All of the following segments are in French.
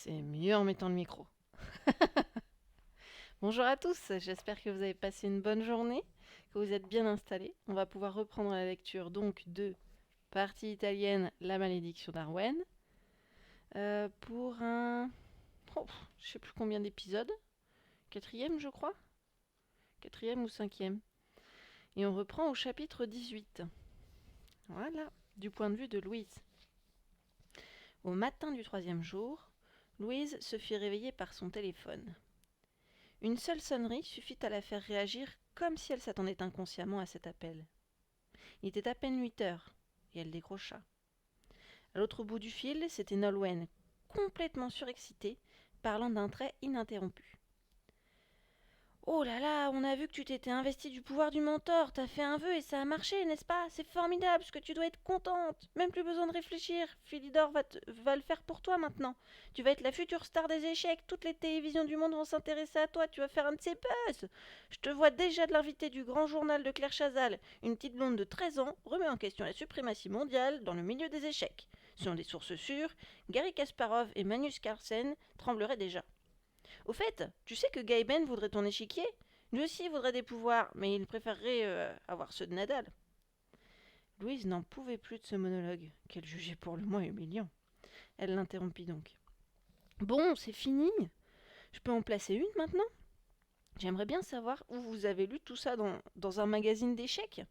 C'est mieux en mettant le micro. Bonjour à tous, j'espère que vous avez passé une bonne journée, que vous êtes bien installés. On va pouvoir reprendre la lecture donc de Partie italienne, La malédiction d'Arwen, pour un... je sais plus combien d'épisodes, quatrième je crois, quatrième ou cinquième. Et on reprend au chapitre 18. Voilà, du point de vue de Louise. Au matin du troisième jour, Louise se fit réveiller par son téléphone. Une seule sonnerie suffit à la faire réagir comme si elle s'attendait inconsciemment à cet appel. Il était à peine 8 heures, et elle décrocha. À l'autre bout du fil, c'était Nolwenn, complètement surexcitée, parlant d'un trait ininterrompu. Oh là là, on a vu que tu t'étais investie du pouvoir du mentor, t'as fait un vœu et ça a marché, n'est-ce pas? C'est formidable, ce que tu dois être contente. Même plus besoin de réfléchir, Philidor va le faire pour toi maintenant. Tu vas être la future star des échecs, toutes les télévisions du monde vont s'intéresser à toi, tu vas faire un de ces buzz. Je te vois déjà de l'invité du grand journal de Claire Chazal. Une petite blonde de 13 ans remet en question la suprématie mondiale dans le milieu des échecs. Selon des sources sûres, Garry Kasparov et Magnus Carlsen trembleraient déjà. Au fait, tu sais que Gaëben voudrait ton échiquier? Lui aussi voudrait des pouvoirs, mais il préférerait avoir ceux de Nadal. Louise n'en pouvait plus de ce monologue, qu'elle jugeait pour le moins humiliant. Elle l'interrompit donc. Bon, c'est fini. Je peux en placer une maintenant? J'aimerais bien savoir où vous avez lu tout ça dans un magazine d'échecs.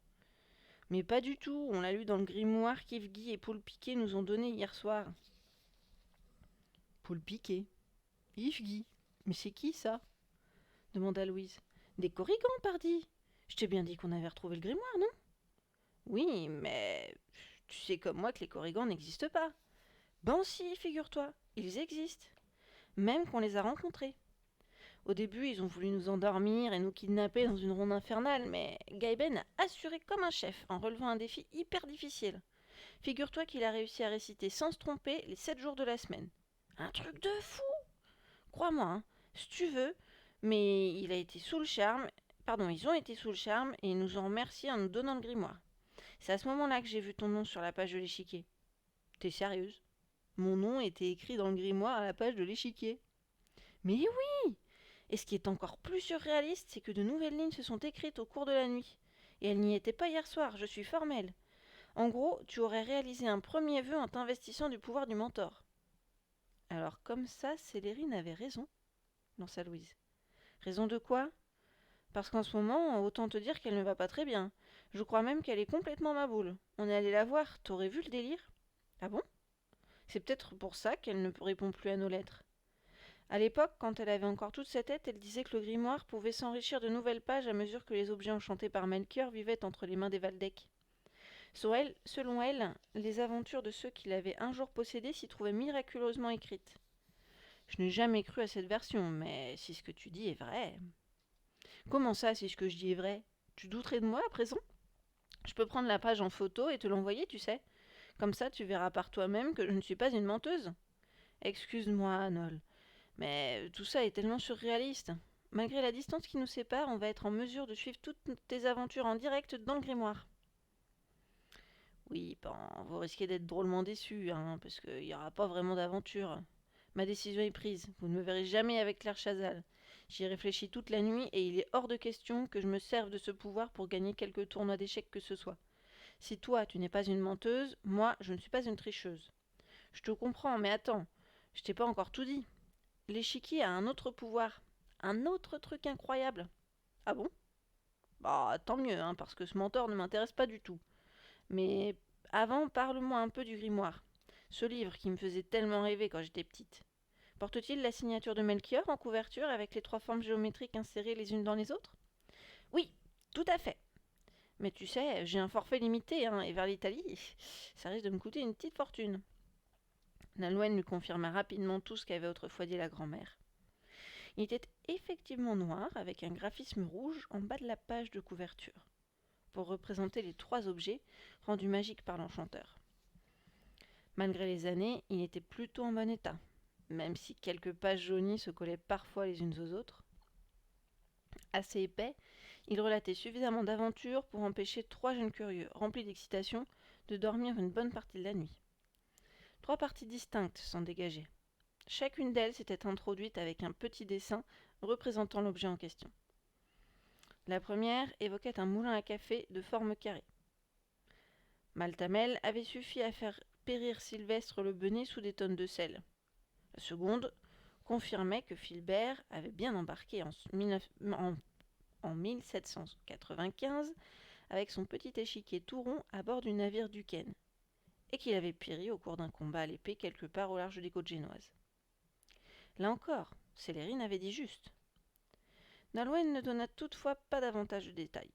Mais pas du tout, on l'a lu dans le grimoire qu'Yves Guy et Paul Piquet nous ont donné hier soir. Paul Piquet? Yves Guy? Mais c'est qui ça? Demanda Louise. Des corrigans, pardi. Je t'ai bien dit qu'on avait retrouvé le grimoire, non? Oui, mais tu sais comme moi que les corrigans n'existent pas. Ben si, figure-toi, ils existent. Même qu'on les a rencontrés. Au début, ils ont voulu nous endormir et nous kidnapper dans une ronde infernale, mais Gaëben a assuré comme un chef en relevant un défi hyper difficile. Figure-toi qu'il a réussi à réciter sans se tromper les 7 jours de la semaine. Un truc de fou! Crois-moi, hein, si tu veux, mais il a été sous le charme. Pardon, ils ont été sous le charme et ils nous ont remerciés en nous donnant le grimoire. C'est à ce moment-là que j'ai vu ton nom sur la page de l'échiquier. T'es sérieuse? Mon nom était écrit dans le grimoire à la page de l'échiquier. Mais oui! Et ce qui est encore plus surréaliste, c'est que de nouvelles lignes se sont écrites au cours de la nuit. Et elles n'y étaient pas hier soir, je suis formelle. En gros, tu aurais réalisé un premier vœu en t'investissant du pouvoir du mentor. Alors comme ça, Célérine avait raison, lança Louise. Raison de quoi? Parce qu'en ce moment, autant te dire qu'elle ne va pas très bien. Je crois même qu'elle est complètement maboule. On est allé la voir, t'aurais vu le délire? Ah bon? C'est peut-être pour ça qu'elle ne répond plus à nos lettres. À l'époque, quand elle avait encore toute sa tête, elle disait que le grimoire pouvait s'enrichir de nouvelles pages à mesure que les objets enchantés par Melchior vivaient entre les mains des Valdec. Selon elle, les aventures de ceux qui l'avaient un jour possédé s'y trouvaient miraculeusement écrites. Je n'ai jamais cru à cette version, mais si ce que tu dis est vrai. Comment ça, si ce que je dis est vrai? Tu douterais de moi à présent? Je peux prendre la page en photo et te l'envoyer, tu sais. Comme ça, tu verras par toi-même que je ne suis pas une menteuse. Excuse-moi, Nol, mais tout ça est tellement surréaliste. Malgré la distance qui nous sépare, on va être en mesure de suivre toutes tes aventures en direct dans le grimoire. Oui, ben, vous risquez d'être drôlement déçus, hein, parce qu'il n'y aura pas vraiment d'aventure. Ma décision est prise. Vous ne me verrez jamais avec Claire Chazal. J'y ai réfléchi toute la nuit et il est hors de question que je me serve de ce pouvoir pour gagner quelque tournoi d'échecs que ce soit. Si toi, tu n'es pas une menteuse, moi, je ne suis pas une tricheuse. Je te comprends, mais attends, je t'ai pas encore tout dit. L'échiquier a un autre pouvoir. Un autre truc incroyable. Ah bon? Bah, tant mieux, hein, parce que ce mentor ne m'intéresse pas du tout. Mais avant, parle-moi un peu du grimoire. Ce livre qui me faisait tellement rêver quand j'étais petite. Porte-t-il la signature de Melchior en couverture avec les trois formes géométriques insérées les unes dans les autres? Oui, tout à fait. Mais tu sais, j'ai un forfait limité, hein, et vers l'Italie, ça risque de me coûter une petite fortune. Nolwenn lui confirma rapidement tout ce qu'avait autrefois dit la grand-mère. Il était effectivement noir, avec un graphisme rouge en bas de la page de couverture, pour représenter les trois objets rendus magiques par l'enchanteur. Malgré les années, il était plutôt en bon état, même si quelques pages jaunies se collaient parfois les unes aux autres. Assez épais, il relatait suffisamment d'aventures pour empêcher trois jeunes curieux, remplis d'excitation, de dormir une bonne partie de la nuit. Trois parties distinctes s'en dégageaient. Chacune d'elles s'était introduite avec un petit dessin représentant l'objet en question. La première évoquait un moulin à café de forme carrée. Maltamel avait suffi à faire périr Sylvestre le Benet sous des tonnes de sel. La seconde confirmait que Filbert avait bien embarqué en 1795 avec son petit échiquier tout rond à bord du navire Duquesne, et qu'il avait péri au cours d'un combat à l'épée quelque part au large des côtes génoises. Là encore, Célérine avait dit juste. Nolwenn ne donna toutefois pas davantage de détails.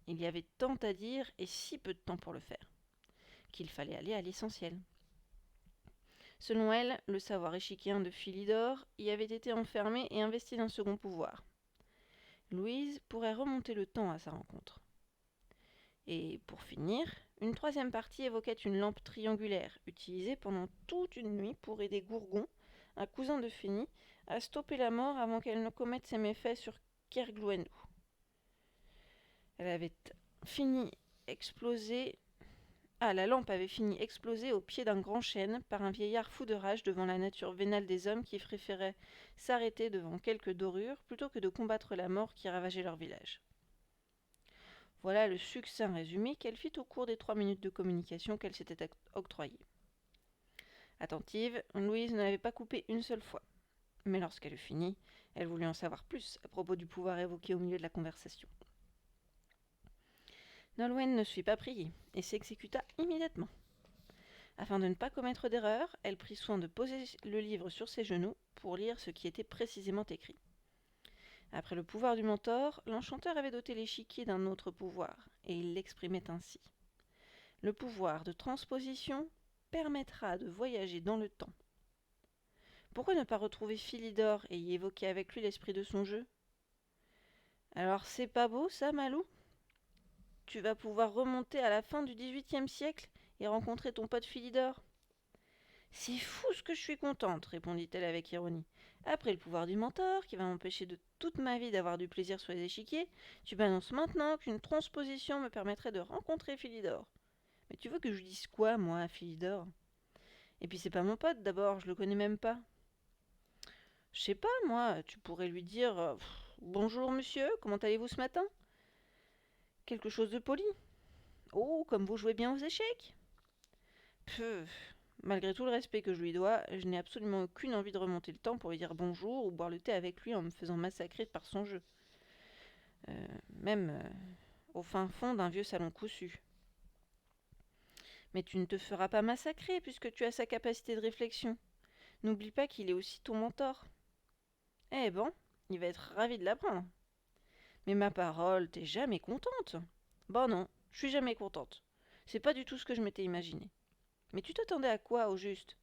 Il y avait tant à dire et si peu de temps pour le faire, qu'il fallait aller à l'essentiel. Selon elle, le savoir échiquéen de Philidor y avait été enfermé et investi d'un second pouvoir. Louise pourrait remonter le temps à sa rencontre. Et pour finir, une troisième partie évoquait une lampe triangulaire, utilisée pendant toute une nuit pour aider Gourgon, un cousin de Fénie, à stopper la mort avant qu'elle ne commette ses méfaits sur Kerglouendou. La lampe avait fini explosée au pied d'un grand chêne par un vieillard fou de rage devant la nature vénale des hommes qui préféraient s'arrêter devant quelques dorures plutôt que de combattre la mort qui ravageait leur village. Voilà le succinct résumé qu'elle fit au cours des 3 minutes de communication qu'elle s'était octroyée. Attentive, Louise ne l'avait pas coupée une seule fois. Mais lorsqu'elle eut fini, elle voulut en savoir plus à propos du pouvoir évoqué au milieu de la conversation. Nolwenn ne suit pas prier et s'exécuta immédiatement. Afin de ne pas commettre d'erreur, elle prit soin de poser le livre sur ses genoux pour lire ce qui était précisément écrit. Après le pouvoir du mentor, l'enchanteur avait doté l'échiquier d'un autre pouvoir, et il l'exprimait ainsi. Le pouvoir de transposition permettra de voyager dans le temps. Pourquoi ne pas retrouver Philidor et y évoquer avec lui l'esprit de son jeu ? Alors c'est pas beau ça, Malou ? Tu vas pouvoir remonter à la fin du XVIIIe siècle et rencontrer ton pote Philidor. C'est fou ce que je suis contente, répondit-elle avec ironie. Après le pouvoir du mentor, qui va m'empêcher de toute ma vie d'avoir du plaisir sur les échiquiers, tu m'annonces maintenant qu'une transposition me permettrait de rencontrer Philidor. Mais tu veux que je dise quoi, moi, à Philidor ? Et puis c'est pas mon pote, d'abord, je le connais même pas. Je sais pas, moi, tu pourrais lui dire bonjour monsieur, comment allez-vous ce matin ? Quelque chose de poli. Oh, comme vous jouez bien aux échecs. Malgré tout le respect que je lui dois, je n'ai absolument aucune envie de remonter le temps pour lui dire bonjour ou boire le thé avec lui en me faisant massacrer par son jeu. Même au fin fond d'un vieux salon cousu. Mais tu ne te feras pas massacrer puisque tu as sa capacité de réflexion. N'oublie pas qu'il est aussi ton mentor. Eh bon, il va être ravi de l'apprendre. Mais ma parole, t'es jamais contente. Bon non, je suis jamais contente. C'est pas du tout ce que je m'étais imaginé. Mais tu t'attendais à quoi, au juste ?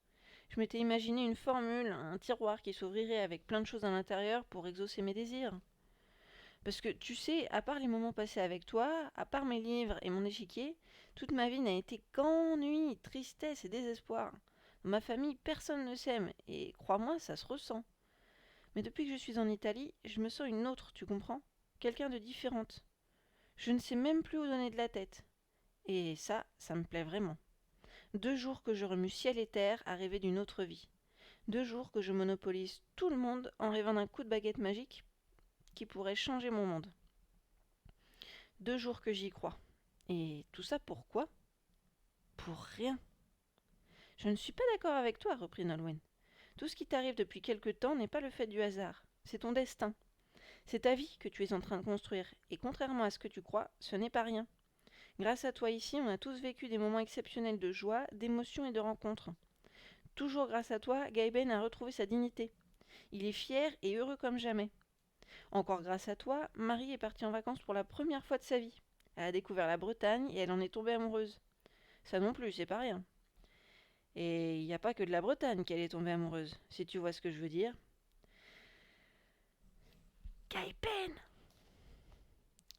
Je m'étais imaginé une formule, un tiroir qui s'ouvrirait avec plein de choses à l'intérieur pour exaucer mes désirs. Parce que, tu sais, à part les moments passés avec toi, à part mes livres et mon échiquier, toute ma vie n'a été qu'ennui, tristesse et désespoir. Dans ma famille, personne ne s'aime, et crois-moi, ça se ressent. Mais depuis que je suis en Italie, je me sens une autre, tu comprends ? Quelqu'un de différente. Je ne sais même plus où donner de la tête. Et ça me plaît vraiment. 2 jours que je remue ciel et terre à rêver d'une autre vie. 2 jours que je monopolise tout le monde en rêvant d'un coup de baguette magique qui pourrait changer mon monde. 2 jours que j'y crois. Et tout ça pourquoi ? Pour rien. Je ne suis pas d'accord avec toi, reprit Nolwenn. Tout ce qui t'arrive depuis quelque temps n'est pas le fait du hasard. C'est ton destin. C'est ta vie que tu es en train de construire. Et contrairement à ce que tu crois, ce n'est pas rien. Grâce à toi ici, on a tous vécu des moments exceptionnels de joie, d'émotion et de rencontres. Toujours grâce à toi, Gaëben a retrouvé sa dignité. Il est fier et heureux comme jamais. Encore grâce à toi, Marie est partie en vacances pour la première fois de sa vie. Elle a découvert la Bretagne et elle en est tombée amoureuse. Ça non plus, c'est pas rien. Et il n'y a pas que de la Bretagne qu'elle est tombée amoureuse, si tu vois ce que je veux dire. Gaëben !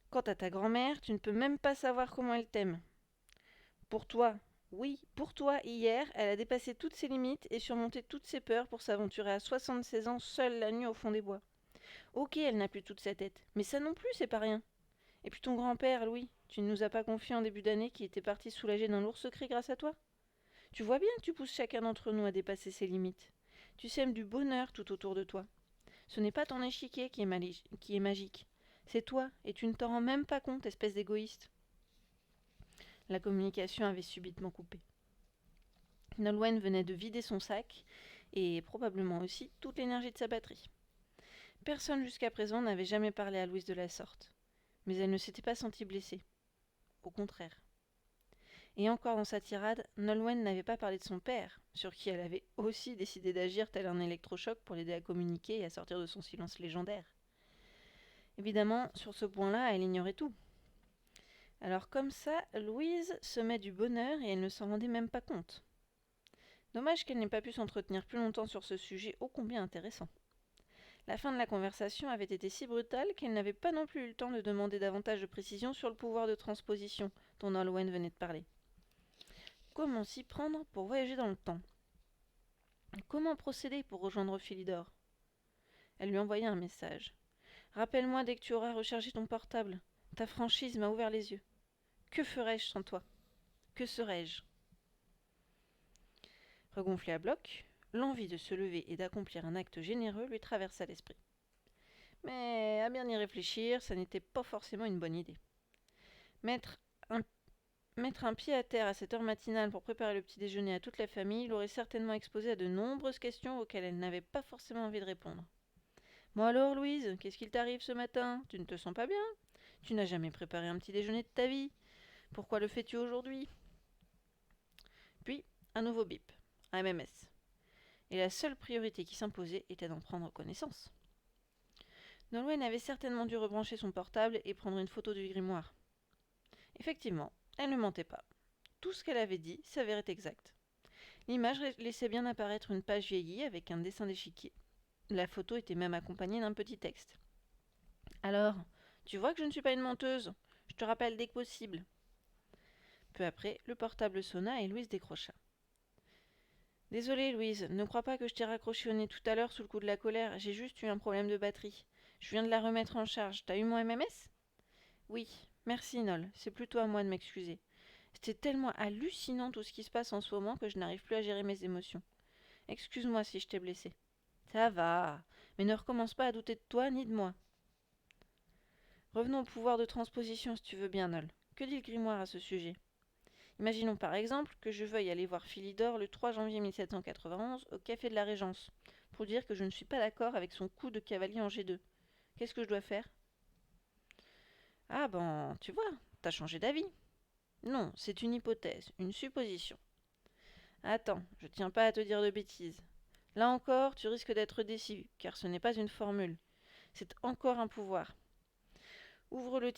Quant à ta grand-mère, tu ne peux même pas savoir comment elle t'aime. Pour toi, oui, pour toi, hier, elle a dépassé toutes ses limites et surmonté toutes ses peurs pour s'aventurer à 76 ans seule la nuit au fond des bois. Ok, elle n'a plus toute sa tête, mais ça non plus, c'est pas rien. Et puis ton grand-père, Louis, tu ne nous as pas confié en début d'année qu'il était parti soulagé d'un lourd secret grâce à toi ? Tu vois bien que tu pousses chacun d'entre nous à dépasser ses limites. Tu sèmes du bonheur tout autour de toi. Ce n'est pas ton échiquier qui est magique. C'est toi, et tu ne t'en rends même pas compte, espèce d'égoïste. La communication avait subitement coupé. Nolwenn venait de vider son sac, et probablement aussi toute l'énergie de sa batterie. Personne jusqu'à présent n'avait jamais parlé à Louise de la sorte. Mais elle ne s'était pas sentie blessée. Au contraire. Et encore dans sa tirade, Nolwenn n'avait pas parlé de son père, sur qui elle avait aussi décidé d'agir tel un électrochoc pour l'aider à communiquer et à sortir de son silence légendaire. Évidemment, sur ce point-là, elle ignorait tout. Alors comme ça, Louise semait du bonheur et elle ne s'en rendait même pas compte. Dommage qu'elle n'ait pas pu s'entretenir plus longtemps sur ce sujet ô combien intéressant. La fin de la conversation avait été si brutale qu'elle n'avait pas non plus eu le temps de demander davantage de précisions sur le pouvoir de transposition dont Nolwenn venait de parler. Comment s'y prendre pour voyager dans le temps? Comment procéder pour rejoindre Philidor? Elle lui envoya un message. Rappelle-moi dès que tu auras rechargé ton portable. Ta franchise m'a ouvert les yeux. Que ferais-je sans toi? Que serais-je? Regonflé à bloc, l'envie de se lever et d'accomplir un acte généreux lui traversa l'esprit. Mais à bien y réfléchir, ça n'était pas forcément une bonne idée. Mettre un pied à terre à cette heure matinale pour préparer le petit déjeuner à toute la famille l'aurait certainement exposée à de nombreuses questions auxquelles elle n'avait pas forcément envie de répondre. Bon alors, Louise, qu'est-ce qu'il t'arrive ce matin? Tu ne te sens pas bien? Tu n'as jamais préparé un petit déjeuner de ta vie. Pourquoi le fais-tu aujourd'hui? Puis, un nouveau bip, un MMS. Et la seule priorité qui s'imposait était d'en prendre connaissance. Nolwenn avait certainement dû rebrancher son portable et prendre une photo du grimoire. Effectivement, elle ne mentait pas. Tout ce qu'elle avait dit s'avérait exact. L'image laissait bien apparaître une page vieillie avec un dessin d'échiquier. La photo était même accompagnée d'un petit texte. Alors, tu vois que je ne suis pas une menteuse. Je te rappelle dès que possible. Peu après, le portable sonna et Louise décrocha. Désolée, Louise, ne crois pas que je t'ai raccroché au nez tout à l'heure sous le coup de la colère. J'ai juste eu un problème de batterie. Je viens de la remettre en charge. T'as eu mon MMS? Oui, merci, Nol. C'est plutôt à moi de m'excuser. C'est tellement hallucinant tout ce qui se passe en ce moment que je n'arrive plus à gérer mes émotions. Excuse-moi si je t'ai blessé. Ça va, mais ne recommence pas à douter de toi ni de moi. Revenons au pouvoir de transposition si tu veux bien, Nol. Que dit le grimoire à ce sujet? Imaginons par exemple que je veuille aller voir Philidor le 3 janvier 1791 au Café de la Régence, pour dire que je ne suis pas d'accord avec son coup de cavalier en G2. Qu'est-ce que je dois faire? Ah ben, tu vois, t'as changé d'avis. Non, c'est une hypothèse, une supposition. Attends, je tiens pas à te dire de bêtises. Là encore, tu risques d'être déçu, car ce n'est pas une formule. C'est encore un pouvoir. Ouvrir le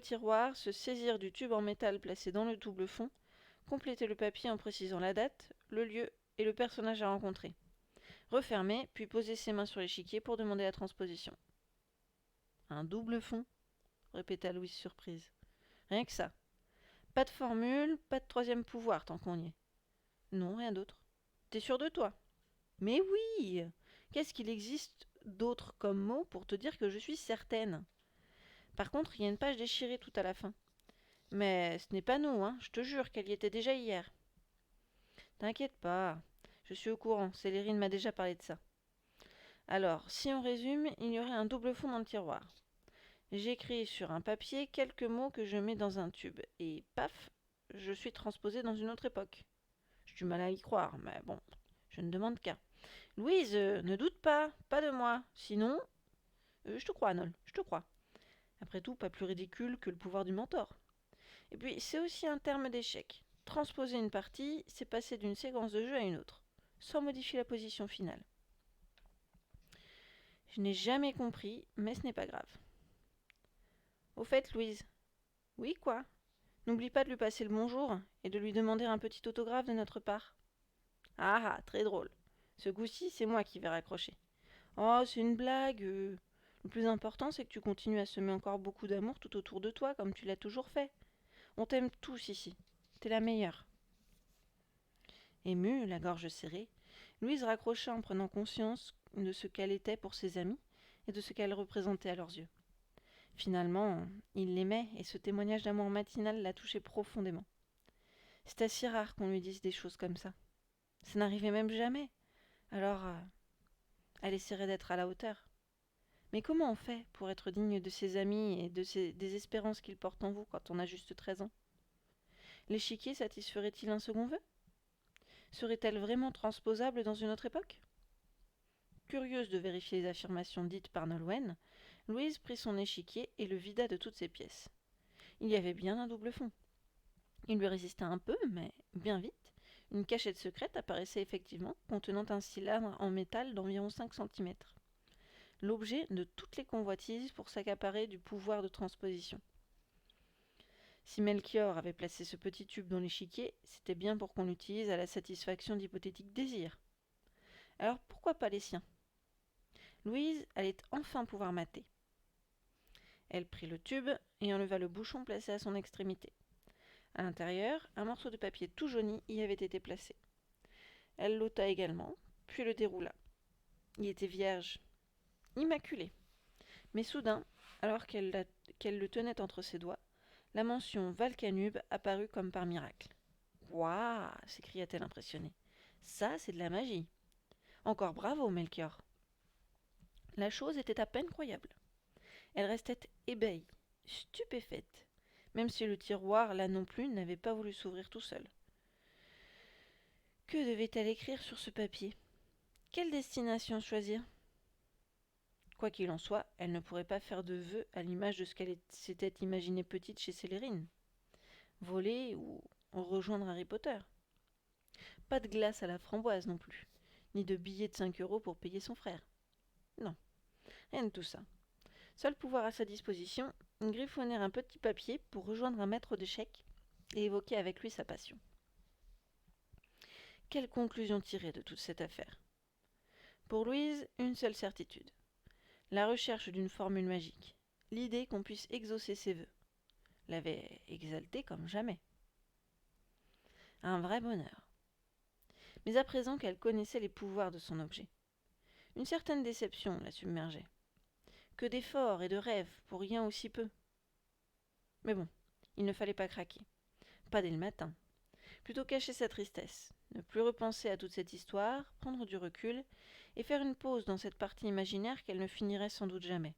tiroir, se saisir du tube en métal placé dans le double fond, compléter le papier en précisant la date, le lieu et le personnage à rencontrer. Refermer, puis poser ses mains sur l'échiquier pour demander la transposition. Un double fond? Répéta Louise surprise. Rien que ça. Pas de formule, pas de troisième pouvoir tant qu'on y est. Non, rien d'autre. T'es sûr de toi? Mais oui! Qu'est-ce qu'il existe d'autre comme mot pour te dire que je suis certaine? Par contre, il y a une page déchirée tout à la fin. Mais ce n'est pas nous, hein, je te jure qu'elle y était déjà hier. T'inquiète pas, je suis au courant, Célérine m'a déjà parlé de ça. Alors, si on résume, il y aurait un double fond dans le tiroir. J'écris sur un papier quelques mots que je mets dans un tube, et paf, je suis transposée dans une autre époque. J'ai du mal à y croire, mais bon, je ne demande qu'à. Louise, ne doute pas, pas de moi, sinon... je te crois, Nol, je te crois. Après tout, pas plus ridicule que le pouvoir du mentor. Et puis, c'est aussi un terme d'échec. Transposer une partie, c'est passer d'une séquence de jeu à une autre, sans modifier la position finale. Je n'ai jamais compris, mais ce n'est pas grave. Au fait, Louise. Oui, quoi? N'oublie pas de lui passer le bonjour et de lui demander un petit autographe de notre part. Ah ah, très drôle. Ce coup-ci, c'est moi qui vais raccrocher. Oh, c'est une blague. Le plus important, c'est que tu continues à semer encore beaucoup d'amour tout autour de toi, comme tu l'as toujours fait. On t'aime tous ici. T'es la meilleure. Émue, la gorge serrée, Louise raccrocha en prenant conscience de ce qu'elle était pour ses amis et de ce qu'elle représentait à leurs yeux. Finalement, il l'aimait et ce témoignage d'amour matinal la touchait profondément. C'était si rare qu'on lui dise des choses comme ça. Ça n'arrivait même jamais. Alors, elle essaierait d'être à la hauteur. Mais comment on fait pour être digne de ses amis et des espérances qu'ils portent en vous quand on a juste 13 ans? L'échiquier satisferait-il un second vœu? Serait-elle vraiment transposable dans une autre époque? Curieuse de vérifier les affirmations dites par Nolwenn, Louise prit son échiquier et le vida de toutes ses pièces. Il y avait bien un double fond. Il lui résista un peu, mais bien vite, une cachette secrète apparaissait effectivement, contenant un cylindre en métal d'environ 5 centimètres. L'objet de toutes les convoitises pour s'accaparer du pouvoir de transposition. Si Melchior avait placé ce petit tube dans l'échiquier, c'était bien pour qu'on l'utilise à la satisfaction d'hypothétiques désirs. Alors pourquoi pas les siens? Louise allait enfin pouvoir mater. Elle prit le tube et enleva le bouchon placé à son extrémité. À l'intérieur, un morceau de papier tout jauni y avait été placé. Elle l'ôta également, puis le déroula. Il était vierge, immaculé. Mais soudain, alors qu'elle le tenait entre ses doigts, la mention Valcanube apparut comme par miracle. « Waouh !» s'écria-t-elle impressionnée. « Ça, c'est de la magie. Encore bravo, Melchior !» La chose était à peine croyable. Elle restait ébahie, stupéfaite, même si le tiroir, là non plus, n'avait pas voulu s'ouvrir tout seul. Que devait-elle écrire sur ce papier? Quelle destination choisir? Quoi qu'il en soit, elle ne pourrait pas faire de vœux à l'image de ce qu'elle s'était imaginée petite chez Célérine. Voler ou rejoindre Harry Potter. Pas de glace à la framboise non plus, ni de billets de 5 € pour payer son frère. Non, rien de tout ça. Seul pouvoir à sa disposition, griffonner un petit papier pour rejoindre un maître d'échecs et évoquer avec lui sa passion. Quelle conclusion tirer de toute cette affaire? Pour Louise, une seule certitude. La recherche d'une formule magique, l'idée qu'on puisse exaucer ses vœux, l'avait exaltée comme jamais. Un vrai bonheur. Mais à présent qu'elle connaissait les pouvoirs de son objet, une certaine déception la submergeait. Que d'efforts et de rêves pour rien aussi peu. Mais bon, il ne fallait pas craquer. Pas dès le matin. Plutôt cacher sa tristesse, ne plus repenser à toute cette histoire, prendre du recul, et faire une pause dans cette partie imaginaire qu'elle ne finirait sans doute jamais.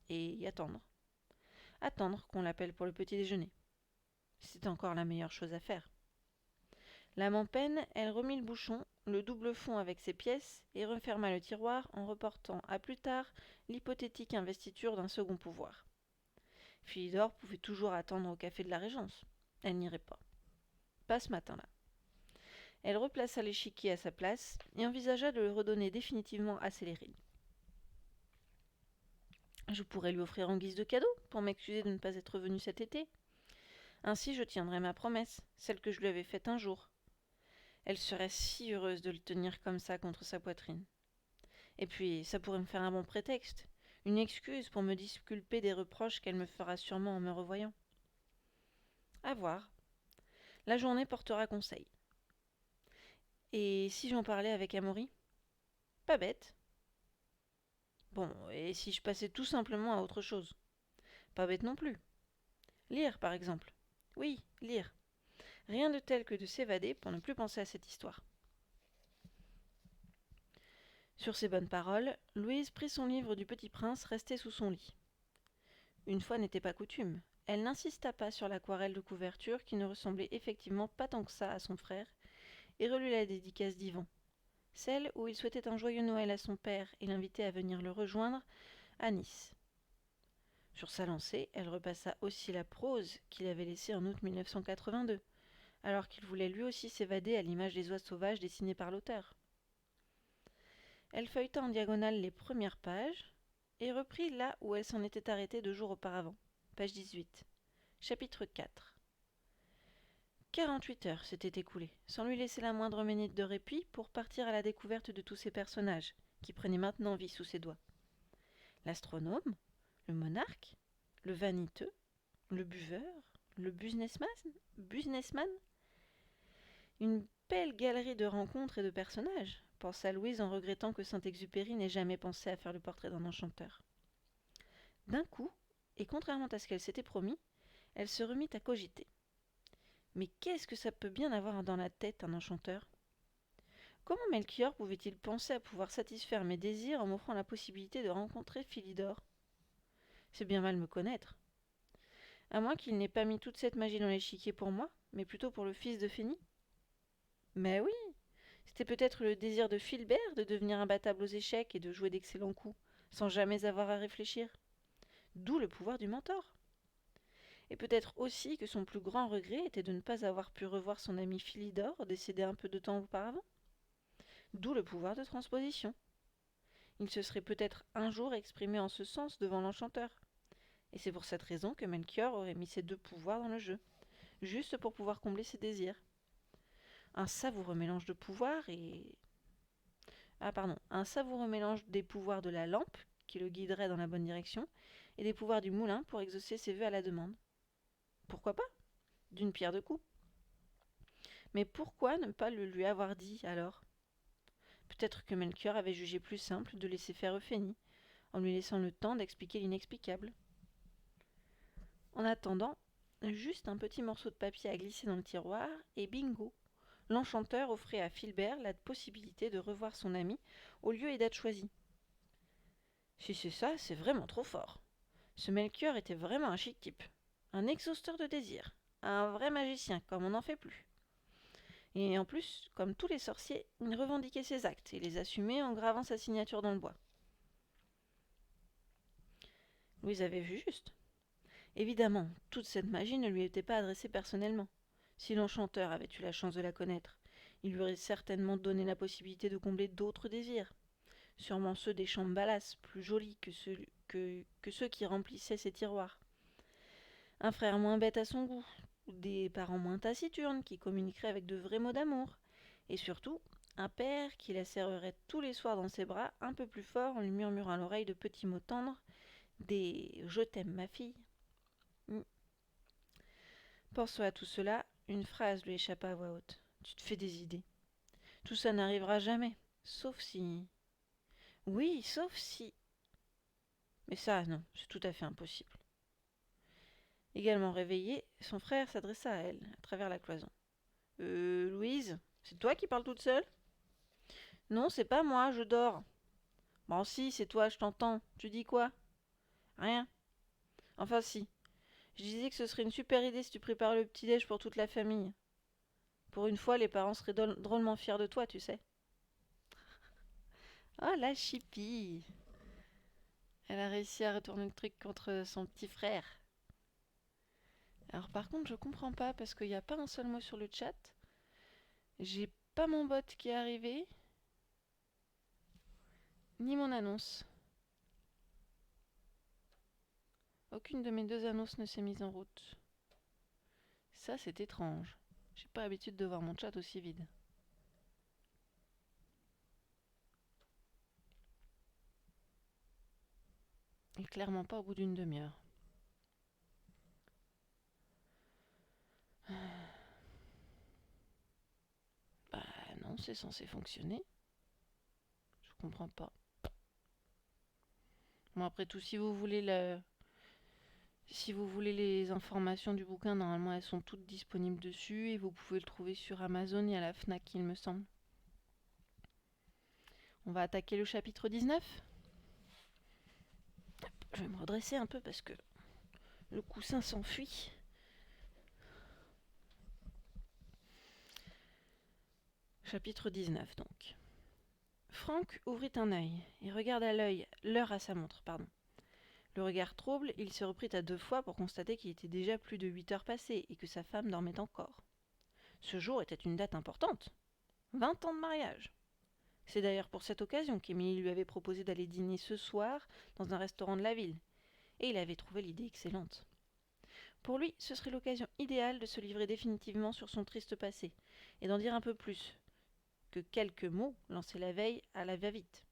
Et y attendre. Attendre qu'on l'appelle pour le petit déjeuner. C'est encore la meilleure chose à faire. L'âme en peine, elle remit le bouchon, le double fond avec ses pièces, et referma le tiroir en reportant à plus tard l'hypothétique investiture d'un second pouvoir. Philidor pouvait toujours attendre au café de la Régence. Elle n'irait pas. Pas ce matin-là. Elle replaça l'échiquier à sa place et envisagea de le redonner définitivement à Célérine. Je pourrais lui offrir en guise de cadeau pour m'excuser de ne pas être venue cet été. Ainsi je tiendrai ma promesse, celle que je lui avais faite un jour. Elle serait si heureuse de le tenir comme ça contre sa poitrine. Et puis ça pourrait me faire un bon prétexte, une excuse pour me disculper des reproches qu'elle me fera sûrement en me revoyant. À voir. La journée portera conseil. Et si j'en parlais avec Amaury? Pas bête. Bon, et si je passais tout simplement à autre chose? Pas bête non plus. Lire, par exemple. Oui, lire. Rien de tel que de s'évader pour ne plus penser à cette histoire. Sur ces bonnes paroles, Louise prit son livre du Petit Prince resté sous son lit. Une fois n'était pas coutume, elle n'insista pas sur l'aquarelle de couverture qui ne ressemblait effectivement pas tant que ça à son frère, et relut la dédicace d'Yvan, celle où il souhaitait un joyeux Noël à son père et l'invitait à venir le rejoindre à Nice. Sur sa lancée, elle repassa aussi la prose qu'il avait laissée en août 1982, alors qu'il voulait lui aussi s'évader à l'image des oies sauvages dessinées par l'auteur. Elle feuilleta en diagonale les premières pages et reprit là où elle s'en était arrêtée 2 jours auparavant, page 18, chapitre 4. 48 heures s'étaient écoulées, sans lui laisser la moindre minute de répit pour partir à la découverte de tous ces personnages, qui prenaient maintenant vie sous ses doigts. L'astronome, le monarque, le vaniteux, le buveur, le businessman. Une belle galerie de rencontres et de personnages, pensa Louise en regrettant que Saint-Exupéry n'ait jamais pensé à faire le portrait d'un enchanteur. D'un coup, et contrairement à ce qu'elle s'était promis, elle se remit à cogiter. Mais qu'est-ce que ça peut bien avoir dans la tête un enchanteur? Comment Melchior pouvait-il penser à pouvoir satisfaire mes désirs en m'offrant la possibilité de rencontrer Philidor? C'est bien mal me connaître. À moins qu'il n'ait pas mis toute cette magie dans l'échiquier pour moi, mais plutôt pour le fils de Fénie. Mais oui, c'était peut-être le désir de Philbert de devenir imbattable aux échecs et de jouer d'excellents coups, sans jamais avoir à réfléchir. D'où le pouvoir du mentor. Et peut-être aussi que son plus grand regret était de ne pas avoir pu revoir son ami Philidor, décédé un peu de temps auparavant. D'où le pouvoir de transposition. Il se serait peut-être un jour exprimé en ce sens devant l'enchanteur. Et c'est pour cette raison que Melchior aurait mis ces deux pouvoirs dans le jeu, juste pour pouvoir combler ses désirs. Un savoureux mélange de pouvoirs et... un savoureux mélange des pouvoirs de la lampe, qui le guiderait dans la bonne direction, et des pouvoirs du moulin pour exaucer ses vœux à la demande. Pourquoi pas? D'une pierre deux coups. Mais pourquoi ne pas le lui avoir dit, alors? Peut-être que Melchior avait jugé plus simple de laisser faire Euphénie, en lui laissant le temps d'expliquer l'inexplicable. En attendant, juste un petit morceau de papier à glisser dans le tiroir, et bingo! L'enchanteur offrait à Philbert la possibilité de revoir son ami au lieu et date choisie. Si c'est ça, c'est vraiment trop fort. Ce Melchior était vraiment un chic type. Un exhausteur de désirs. Un vrai magicien, comme on n'en fait plus. Et en plus, comme tous les sorciers, il revendiquait ses actes et les assumait en gravant sa signature dans le bois. Louise avait vu juste. Évidemment, toute cette magie ne lui était pas adressée personnellement. Si l'enchanteur avait eu la chance de la connaître, il lui aurait certainement donné la possibilité de combler d'autres désirs. Sûrement ceux des Chambalas, plus jolis que ceux qui remplissaient ses tiroirs. Un frère moins bête à son goût, ou des parents moins taciturnes qui communiqueraient avec de vrais mots d'amour. Et surtout, un père qui la serrerait tous les soirs dans ses bras un peu plus fort en lui murmurant à l'oreille de petits mots tendres, des «Je t'aime ma fille». Pensant à tout cela, une phrase lui échappa à voix haute. Tu te fais des idées. Tout ça n'arrivera jamais, sauf si... Oui, sauf si... Mais ça, non, c'est tout à fait impossible. Également réveillé, son frère s'adressa à elle, à travers la cloison. Louise, c'est toi qui parles toute seule? Non, c'est pas moi, je dors. Bon, si, c'est toi, je t'entends. Tu dis quoi? Rien. Enfin, si. Je disais que ce serait une super idée si tu prépares le petit-déj pour toute la famille. Pour une fois, les parents seraient drôlement fiers de toi, tu sais. Oh, la chipie! Elle a réussi à retourner le truc contre son petit frère. Alors par contre, je comprends pas parce qu'il n'y a pas un seul mot sur le chat. J'ai pas mon bot qui est arrivé, ni mon annonce. Aucune de mes deux annonces ne s'est mise en route. Ça, c'est étrange. J'ai pas l'habitude de voir mon chat aussi vide. Et clairement pas au bout d'une demi-heure. Bah non, c'est censé fonctionner. Je comprends pas. Bon, après tout, si vous voulez les informations du bouquin, normalement elles sont toutes disponibles dessus et vous pouvez le trouver sur Amazon et à la Fnac, il me semble. On va attaquer le chapitre 19. Je vais me redresser un peu parce que le coussin s'enfuit. Chapitre 19 donc. Franck ouvrit un œil et regarda l'heure à sa montre, pardon. Le regard trouble, il se reprit à deux fois pour constater qu'il était déjà plus de 8 heures passées et que sa femme dormait encore. Ce jour était une date importante. 20 ans de mariage. C'est d'ailleurs pour cette occasion qu'Émilie lui avait proposé d'aller dîner ce soir dans un restaurant de la ville, et il avait trouvé l'idée excellente. Pour lui, ce serait l'occasion idéale de se livrer définitivement sur son triste passé, et d'en dire un peu plus que quelques mots lancés la veille à la va-vite.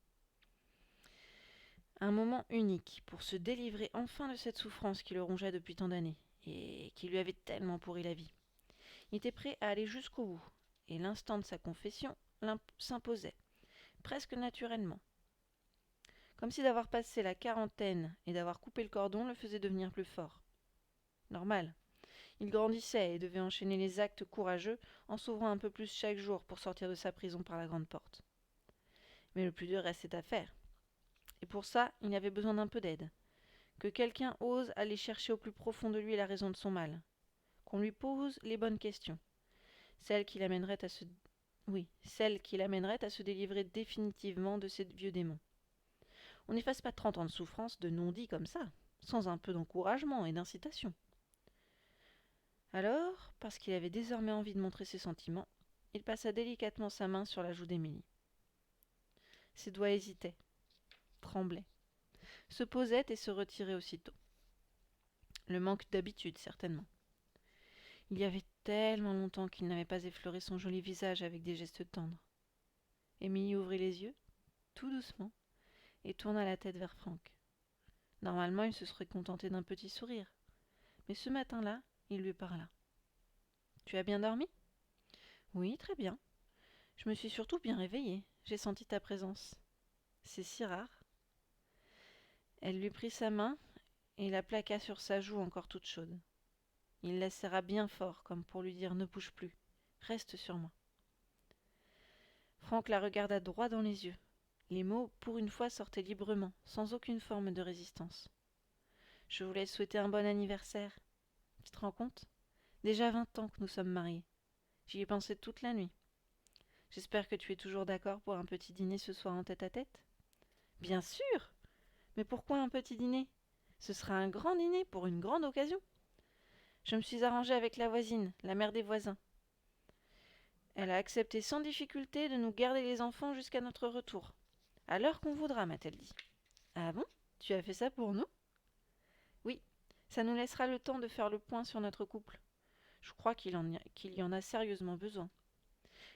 Un moment unique pour se délivrer enfin de cette souffrance qui le rongeait depuis tant d'années, et qui lui avait tellement pourri la vie. Il était prêt à aller jusqu'au bout, et l'instant de sa confession s'imposait, presque naturellement. Comme si d'avoir passé la quarantaine et d'avoir coupé le cordon le faisait devenir plus fort. Normal. Il grandissait et devait enchaîner les actes courageux en s'ouvrant un peu plus chaque jour pour sortir de sa prison par la grande porte. Mais le plus dur restait à faire. Et pour ça, il avait besoin d'un peu d'aide. Que quelqu'un ose aller chercher au plus profond de lui la raison de son mal. Qu'on lui pose les bonnes questions. Celles qui l'amèneraient à se... Oui, celles qui l'amèneraient à se délivrer définitivement de ces vieux démons. On n'efface pas 30 ans de souffrance de non-dits comme ça, sans un peu d'encouragement et d'incitation. Alors, parce qu'il avait désormais envie de montrer ses sentiments, il passa délicatement sa main sur la joue d'Émilie. Ses doigts hésitaient, tremblaient, se posaient et se retiraient aussitôt. Le manque d'habitude, certainement. Il y avait tellement longtemps qu'il n'avait pas effleuré son joli visage avec des gestes tendres. Émilie ouvrit les yeux, tout doucement, et tourna la tête vers Franck. Normalement, il se serait contenté d'un petit sourire. Mais ce matin-là, il lui parla. « Tu as bien dormi ?»« Oui, très bien. Je me suis surtout bien réveillée. J'ai senti ta présence. C'est si rare. » Elle lui prit sa main et la plaqua sur sa joue encore toute chaude. Il la serra bien fort, comme pour lui dire « Ne bouge plus. Reste sur moi. » Franck la regarda droit dans les yeux. Les mots, pour une fois, sortaient librement, sans aucune forme de résistance. « Je voulais te souhaiter un bon anniversaire. Tu te rends compte ? Déjà 20 ans que nous sommes mariés. J'y ai pensé toute la nuit. J'espère que tu es toujours d'accord pour un petit dîner ce soir en tête-à-tête ? » ?»« Bien sûr ! Mais pourquoi un petit dîner ? Ce sera un grand dîner pour une grande occasion. Je me suis arrangée avec la voisine, la mère des voisins. Elle a accepté sans difficulté de nous garder les enfants jusqu'à notre retour. À l'heure qu'on voudra, m'a-t-elle dit. Ah bon ? Tu as fait ça pour nous ? Oui, ça nous laissera le temps de faire le point sur notre couple. Je crois qu'il y en a sérieusement besoin.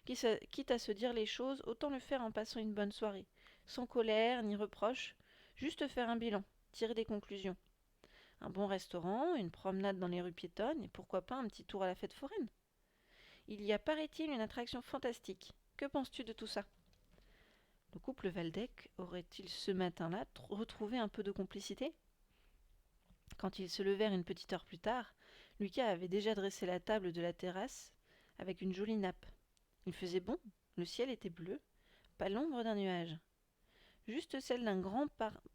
Quitte à se dire les choses, autant le faire en passant une bonne soirée, sans colère ni reproche, juste faire un bilan, tirer des conclusions. Un bon restaurant, une promenade dans les rues piétonnes, et pourquoi pas un petit tour à la fête foraine. Il y a, paraît-il, une attraction fantastique. Que penses-tu de tout ça ? Le couple Valdec aurait-il ce matin-là retrouvé un peu de complicité ? Quand ils se levèrent une petite heure plus tard, Lucas avait déjà dressé la table de la terrasse avec une jolie nappe. Il faisait bon, le ciel était bleu, pas l'ombre d'un nuage. Juste celle d'un grand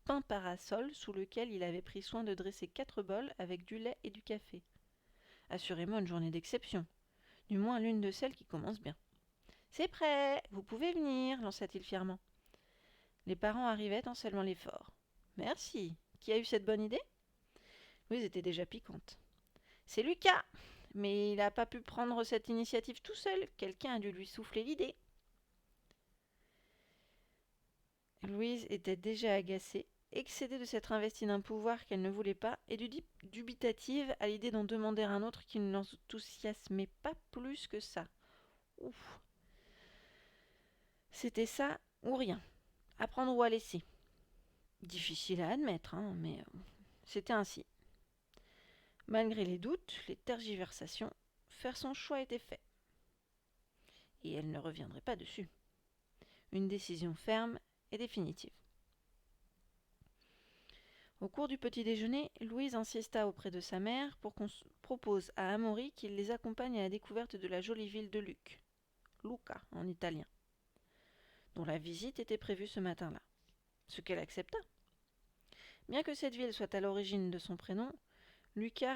pain parasol sous lequel il avait pris soin de dresser 4 bols avec du lait et du café. Assurément une journée d'exception, du moins l'une de celles qui commencent bien. « C'est prêt, vous pouvez venir » lança-t-il fièrement. Les parents arrivaient en saluant l'effort. « Merci. Qui a eu cette bonne idée ?» Louise était déjà piquante. « C'est Lucas, mais il n'a pas pu prendre cette initiative tout seul. Quelqu'un a dû lui souffler l'idée. » Louise était déjà agacée, excédée de s'être investie d'un pouvoir qu'elle ne voulait pas, et dubitative à l'idée d'en demander un autre qui ne l'enthousiasmait pas plus que ça. Ouf. C'était ça ou rien. À prendre ou à laisser. Difficile à admettre, mais c'était ainsi. Malgré les doutes, les tergiversations, faire son choix était fait. Et elle ne reviendrait pas dessus. Une décision ferme et définitive. Au cours du petit déjeuner, Louise insista auprès de sa mère pour qu'on propose à Amaury qu'il les accompagne à la découverte de la jolie ville de Lucca en italien, dont la visite était prévue ce matin-là, ce qu'elle accepta. Bien que cette ville soit à l'origine de son prénom, Lucas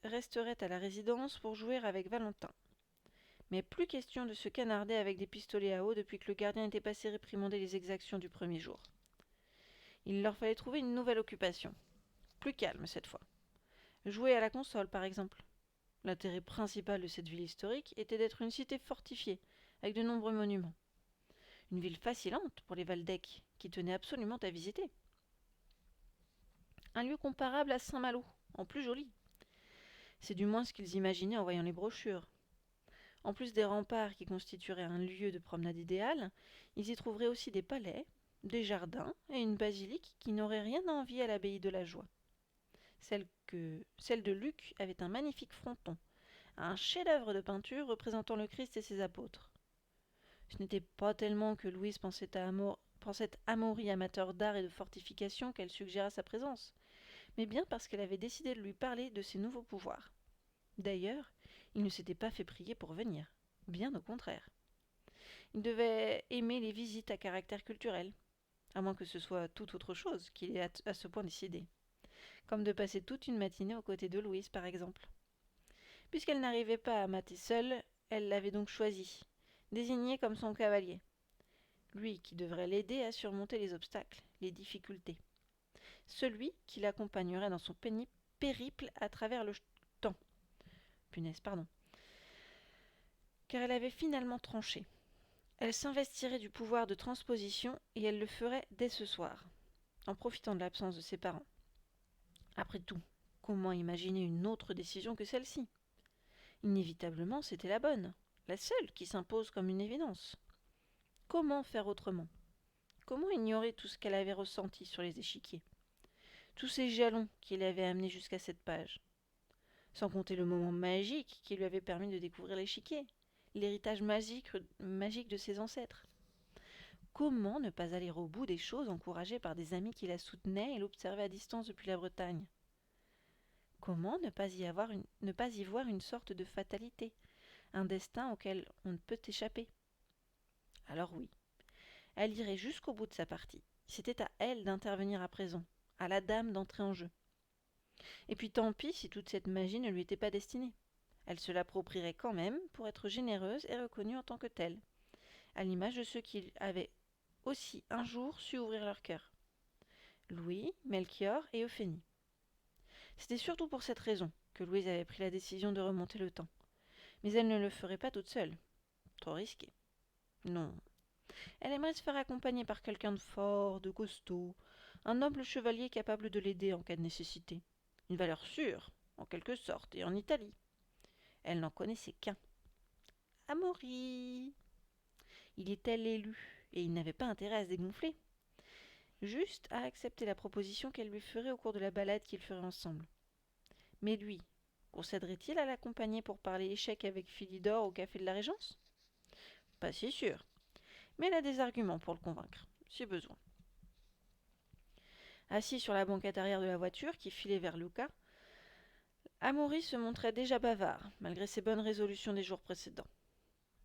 resterait à la résidence pour jouer avec Valentin. Mais plus question de se canarder avec des pistolets à eau depuis que le gardien était passé réprimander les exactions du premier jour. Il leur fallait trouver une nouvelle occupation, plus calme cette fois. Jouer à la console, par exemple. L'intérêt principal de cette ville historique était d'être une cité fortifiée, avec de nombreux monuments. Une ville fascinante pour les Valdec, qui tenaient absolument à visiter. Un lieu comparable à Saint-Malo, en plus joli. C'est du moins ce qu'ils imaginaient en voyant les brochures. En plus des remparts qui constitueraient un lieu de promenade idéal, ils y trouveraient aussi des palais, des jardins et une basilique qui n'aurait rien à envier à l'abbaye de la Joie. Celle de Luc avait un magnifique fronton, un chef-d'œuvre de peinture représentant le Christ et ses apôtres. Ce n'était pas tellement que Louise pensait Amaury amateur d'art et de fortification qu'elle suggéra sa présence, mais bien parce qu'elle avait décidé de lui parler de ses nouveaux pouvoirs. D'ailleurs, il ne s'était pas fait prier pour venir, bien au contraire. Il devait aimer les visites à caractère culturel, à moins que ce soit toute autre chose qu'il ait à ce point décidé, comme de passer toute une matinée aux côtés de Louise par exemple. Puisqu'elle n'arrivait pas à mater seule, elle l'avait donc choisi, désigné comme son cavalier, lui qui devrait l'aider à surmonter les obstacles, les difficultés, celui qui l'accompagnerait dans son périple à travers le temps. Punaise, pardon. Car elle avait finalement tranché. Elle s'investirait du pouvoir de transposition et elle le ferait dès ce soir, en profitant de l'absence de ses parents. Après tout, comment imaginer une autre décision que celle-ci? Inévitablement, c'était la bonne, la seule qui s'impose comme une évidence. Comment faire autrement? Comment ignorer tout ce qu'elle avait ressenti sur les échiquiers? Tous ces jalons qui l'avaient amenée jusqu'à cette page? Sans compter le moment magique qui lui avait permis de découvrir l'échiquier, l'héritage magique de ses ancêtres. Comment ne pas aller au bout des choses encouragée par des amis qui la soutenaient et l'observaient à distance depuis la Bretagne? Comment ne pas y voir une sorte de fatalité, un destin auquel on ne peut échapper? Alors oui, elle irait jusqu'au bout de sa partie. C'était à elle d'intervenir à présent, à la dame d'entrer en jeu. Et puis tant pis si toute cette magie ne lui était pas destinée. Elle se l'approprierait quand même pour être généreuse et reconnue en tant que telle, à l'image de ceux qui avaient aussi un jour su ouvrir leur cœur. Louis, Melchior et Euphémie. C'était surtout pour cette raison que Louise avait pris la décision de remonter le temps. Mais elle ne le ferait pas toute seule. Trop risqué. Non. Elle aimerait se faire accompagner par quelqu'un de fort, de costaud, un noble chevalier capable de l'aider en cas de nécessité. Une valeur sûre, en quelque sorte, et en Italie. Elle n'en connaissait qu'un. Amaury. Il était l'élu, et il n'avait pas intérêt à se dégonfler. Juste à accepter la proposition qu'elle lui ferait au cours de la balade qu'ils feraient ensemble. Mais lui, concéderait-il à l'accompagner pour parler échecs avec Philidor au café de la Régence? Pas si sûr, mais elle a des arguments pour le convaincre, si besoin. Assis sur la banquette arrière de la voiture qui filait vers Lucca, Amaury se montrait déjà bavard, malgré ses bonnes résolutions des jours précédents.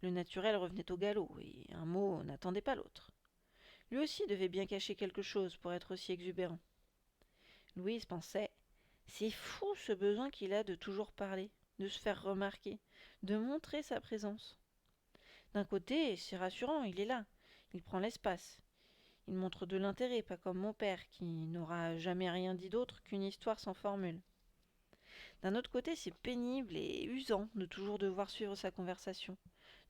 Le naturel revenait au galop, et un mot n'attendait pas l'autre. Lui aussi devait bien cacher quelque chose pour être aussi exubérant. Louise pensait: c'est fou ce besoin qu'il a de toujours parler, de se faire remarquer, de montrer sa présence. D'un côté, c'est rassurant, il est là, il prend l'espace. Il montre de l'intérêt, pas comme mon père, qui n'aura jamais rien dit d'autre qu'une histoire sans formule. D'un autre côté, c'est pénible et usant de toujours devoir suivre sa conversation,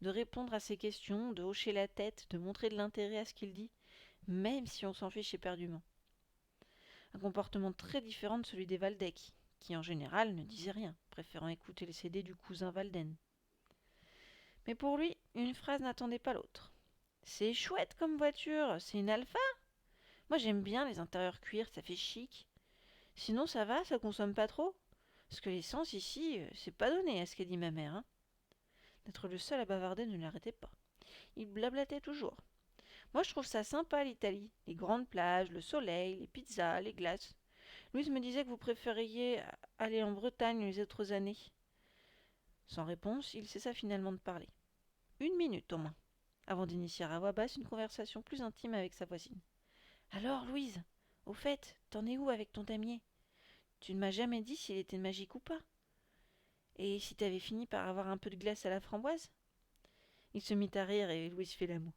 de répondre à ses questions, de hocher la tête, de montrer de l'intérêt à ce qu'il dit, même si on s'en fiche éperdument. Un comportement très différent de celui des Valdec, qui en général ne disaient rien, préférant écouter les CD du cousin Walden. Mais pour lui, une phrase n'attendait pas l'autre. C'est chouette comme voiture, c'est une Alpha. Moi j'aime bien les intérieurs cuir, ça fait chic. Sinon ça va, ça consomme pas trop. Parce que l'essence ici, c'est pas donné à ce qu'a dit ma mère. Hein. D'être le seul à bavarder ne l'arrêtait pas. Il blablatait toujours. Moi je trouve ça sympa l'Italie. Les grandes plages, le soleil, les pizzas, les glaces. Louise me disait que vous préfériez aller en Bretagne les autres années. Sans réponse, il cessa finalement de parler. 1 minute au moins, avant d'initier à voix basse une conversation plus intime avec sa voisine. Alors, Louise, au fait, t'en es où avec ton damier? Tu ne m'as jamais dit s'il était magique ou pas. Et si t'avais fini par avoir un peu de glace à la framboise? Il se mit à rire et Louise fit la moue.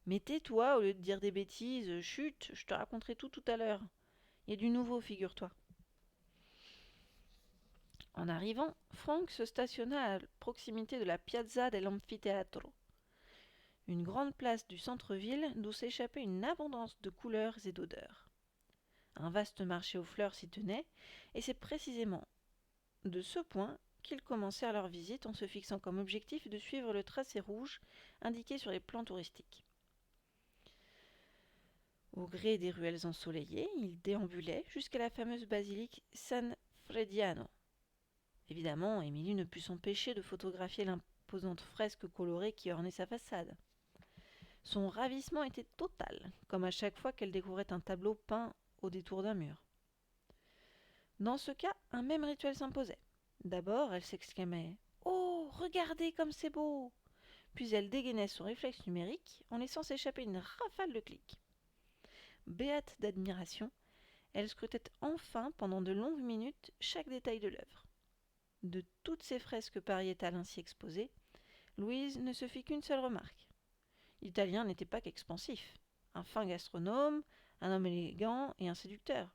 Mais tais-toi, au lieu de dire des bêtises, chut, je te raconterai tout à l'heure. Il y a du nouveau, figure-toi. En arrivant, Franck se stationna à proximité de la Piazza dell'Anfiteatro, une grande place du centre-ville d'où s'échappait une abondance de couleurs et d'odeurs. Un vaste marché aux fleurs s'y tenait, et c'est précisément de ce point qu'ils commencèrent leur visite en se fixant comme objectif de suivre le tracé rouge indiqué sur les plans touristiques. Au gré des ruelles ensoleillées, ils déambulaient jusqu'à la fameuse basilique San Frediano. Évidemment, Émilie ne put s'empêcher de photographier l'imposante fresque colorée qui ornait sa façade. Son ravissement était total, comme à chaque fois qu'elle découvrait un tableau peint au détour d'un mur. Dans ce cas, un même rituel s'imposait. D'abord, elle s'exclamait Oh, regardez comme c'est beau! Puis elle dégainait son réflexe numérique en laissant s'échapper une rafale de clics. Béate d'admiration, elle scrutait enfin pendant de longues minutes chaque détail de l'œuvre. De toutes ces fresques pariétales ainsi exposées, Louise ne se fit qu'une seule remarque. L'Italien n'était pas qu'expansif. Un fin gastronome, un homme élégant et un séducteur.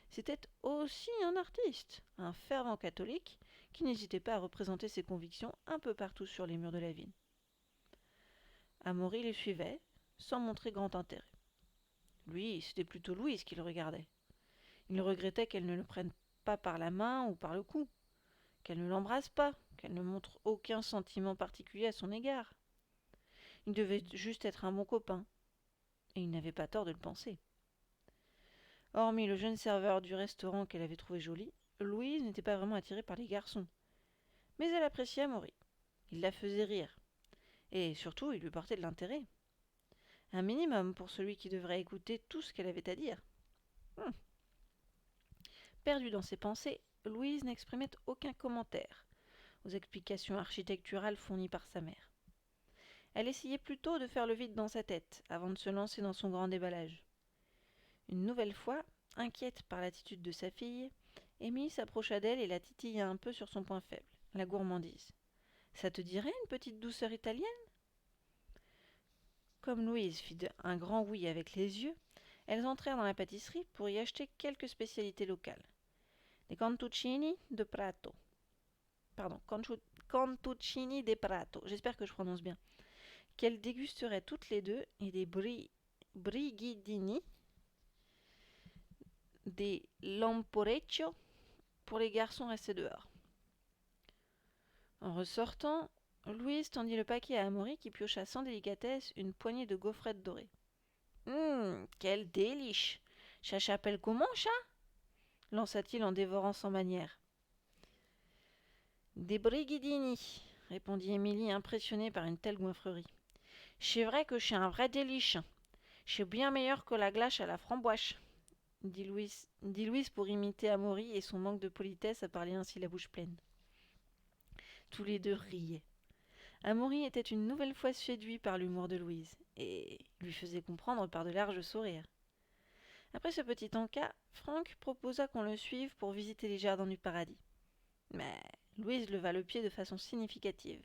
C'était aussi un artiste, un fervent catholique qui n'hésitait pas à représenter ses convictions un peu partout sur les murs de la ville. Amaury les suivait, sans montrer grand intérêt. Lui, c'était plutôt Louise qui le regardait. Il regrettait qu'elle ne le prenne pas par la main ou par le cou, qu'elle ne l'embrasse pas, qu'elle ne montre aucun sentiment particulier à son égard. Il devait juste être un bon copain, et il n'avait pas tort de le penser. Hormis le jeune serveur du restaurant qu'elle avait trouvé joli, Louise n'était pas vraiment attirée par les garçons. Mais elle appréciait Amaury. Il la faisait rire. Et surtout, il lui portait de l'intérêt. Un minimum pour celui qui devrait écouter tout ce qu'elle avait à dire. Perdue dans ses pensées, Louise n'exprimait aucun commentaire aux explications architecturales fournies par sa mère. Elle essayait plutôt de faire le vide dans sa tête avant de se lancer dans son grand déballage. Une nouvelle fois, inquiète par l'attitude de sa fille, Émilie s'approcha d'elle et la titilla un peu sur son point faible, la gourmandise. Ça te dirait une petite douceur italienne? Comme Louise fit un grand oui avec les yeux, elles entrèrent dans la pâtisserie pour y acheter quelques spécialités locales. Des cantuccini de Prato. Pardon, cantuccini de Prato, j'espère que je prononce bien. Qu'elles dégusteraient toutes les deux et des brigidini, des lamporecchio pour les garçons restés dehors. En ressortant, Louise tendit le paquet à Amaury qui piocha sans délicatesse une poignée de gaufrettes dorées. Quel déliche! Ça s'appelle comment, ça? Lança-t-il en dévorant sans manière. Des brigidini, répondit Émilie, impressionnée par une telle goinfrerie. C'est vrai que c'est un vrai déliche. C'est bien meilleur que la glace à la framboise, dit Louise pour imiter Amaury et son manque de politesse à parler ainsi la bouche pleine. Tous les deux riaient. Amaury était une nouvelle fois séduit par l'humour de Louise, et lui faisait comprendre par de larges sourires. Après ce petit encas, Franck proposa qu'on le suive pour visiter les jardins du paradis. Mais Louise leva le pied de façon significative.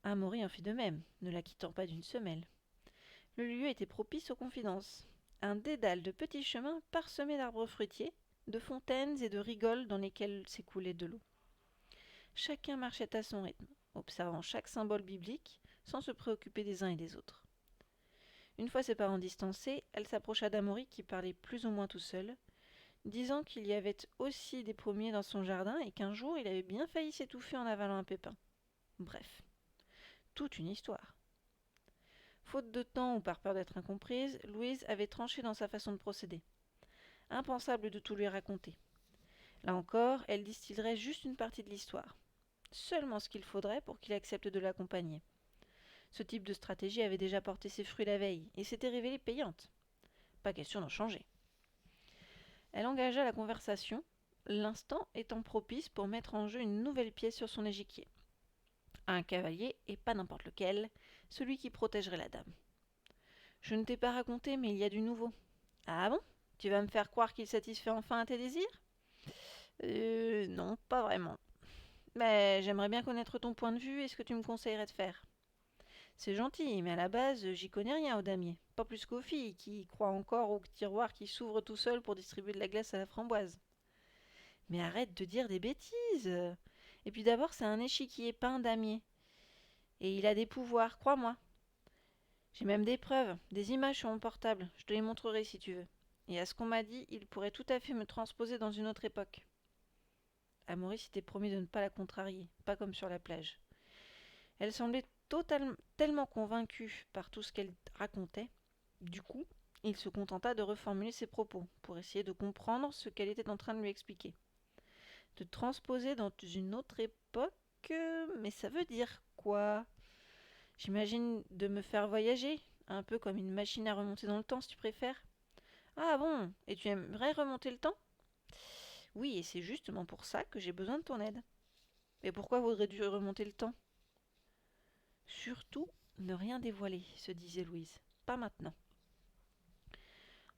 Amaury en fit de même, ne la quittant pas d'une semelle. Le lieu était propice aux confidences. Un dédale de petits chemins parsemés d'arbres fruitiers, de fontaines et de rigoles dans lesquelles s'écoulait de l'eau. Chacun marchait à son rythme, observant chaque symbole biblique, sans se préoccuper des uns et des autres. Une fois ses parents distancés, elle s'approcha d'Amaury qui parlait plus ou moins tout seul, disant qu'il y avait aussi des pommiers dans son jardin et qu'un jour il avait bien failli s'étouffer en avalant un pépin. Bref, toute une histoire. Faute de temps ou par peur d'être incomprise, Louise avait tranché dans sa façon de procéder. Impensable de tout lui raconter. Là encore, elle distillerait juste une partie de l'histoire. Seulement ce qu'il faudrait pour qu'il accepte de l'accompagner. Ce type de stratégie avait déjà porté ses fruits la veille et s'était révélée payante. Pas question d'en changer. Elle engagea la conversation, l'instant étant propice pour mettre en jeu une nouvelle pièce sur son échiquier. Un cavalier, et pas n'importe lequel, celui qui protégerait la dame. Je ne t'ai pas raconté, mais il y a du nouveau. Ah bon? Tu vas me faire croire qu'il satisfait enfin à tes désirs? Non, pas vraiment. Mais j'aimerais bien connaître ton point de vue et ce que tu me conseillerais de faire. C'est gentil, mais à la base, j'y connais rien au damier. Pas plus qu'aux filles, qui croient encore au tiroir qui s'ouvre tout seul pour distribuer de la glace à la framboise. Mais arrête de dire des bêtises. Et puis d'abord, c'est un échiquier peint damier. Et il a des pouvoirs, crois-moi. J'ai même des preuves, des images sur mon portable. Je te les montrerai si tu veux. Et à ce qu'on m'a dit, il pourrait tout à fait me transposer dans une autre époque. Amaury s'était promis de ne pas la contrarier, pas comme sur la plage. Elle semblait tellement convaincue par tout ce qu'elle racontait. Du coup, il se contenta de reformuler ses propos pour essayer de comprendre ce qu'elle était en train de lui expliquer. De transposer dans une autre époque, mais ça veut dire quoi? J'imagine de me faire voyager, un peu comme une machine à remonter dans le temps si tu préfères. Ah bon, et tu aimerais remonter le temps? Oui, et c'est justement pour ça que j'ai besoin de ton aide. Mais pourquoi voudrais-tu remonter le temps? Surtout, ne rien dévoiler, se disait Louise. Pas maintenant.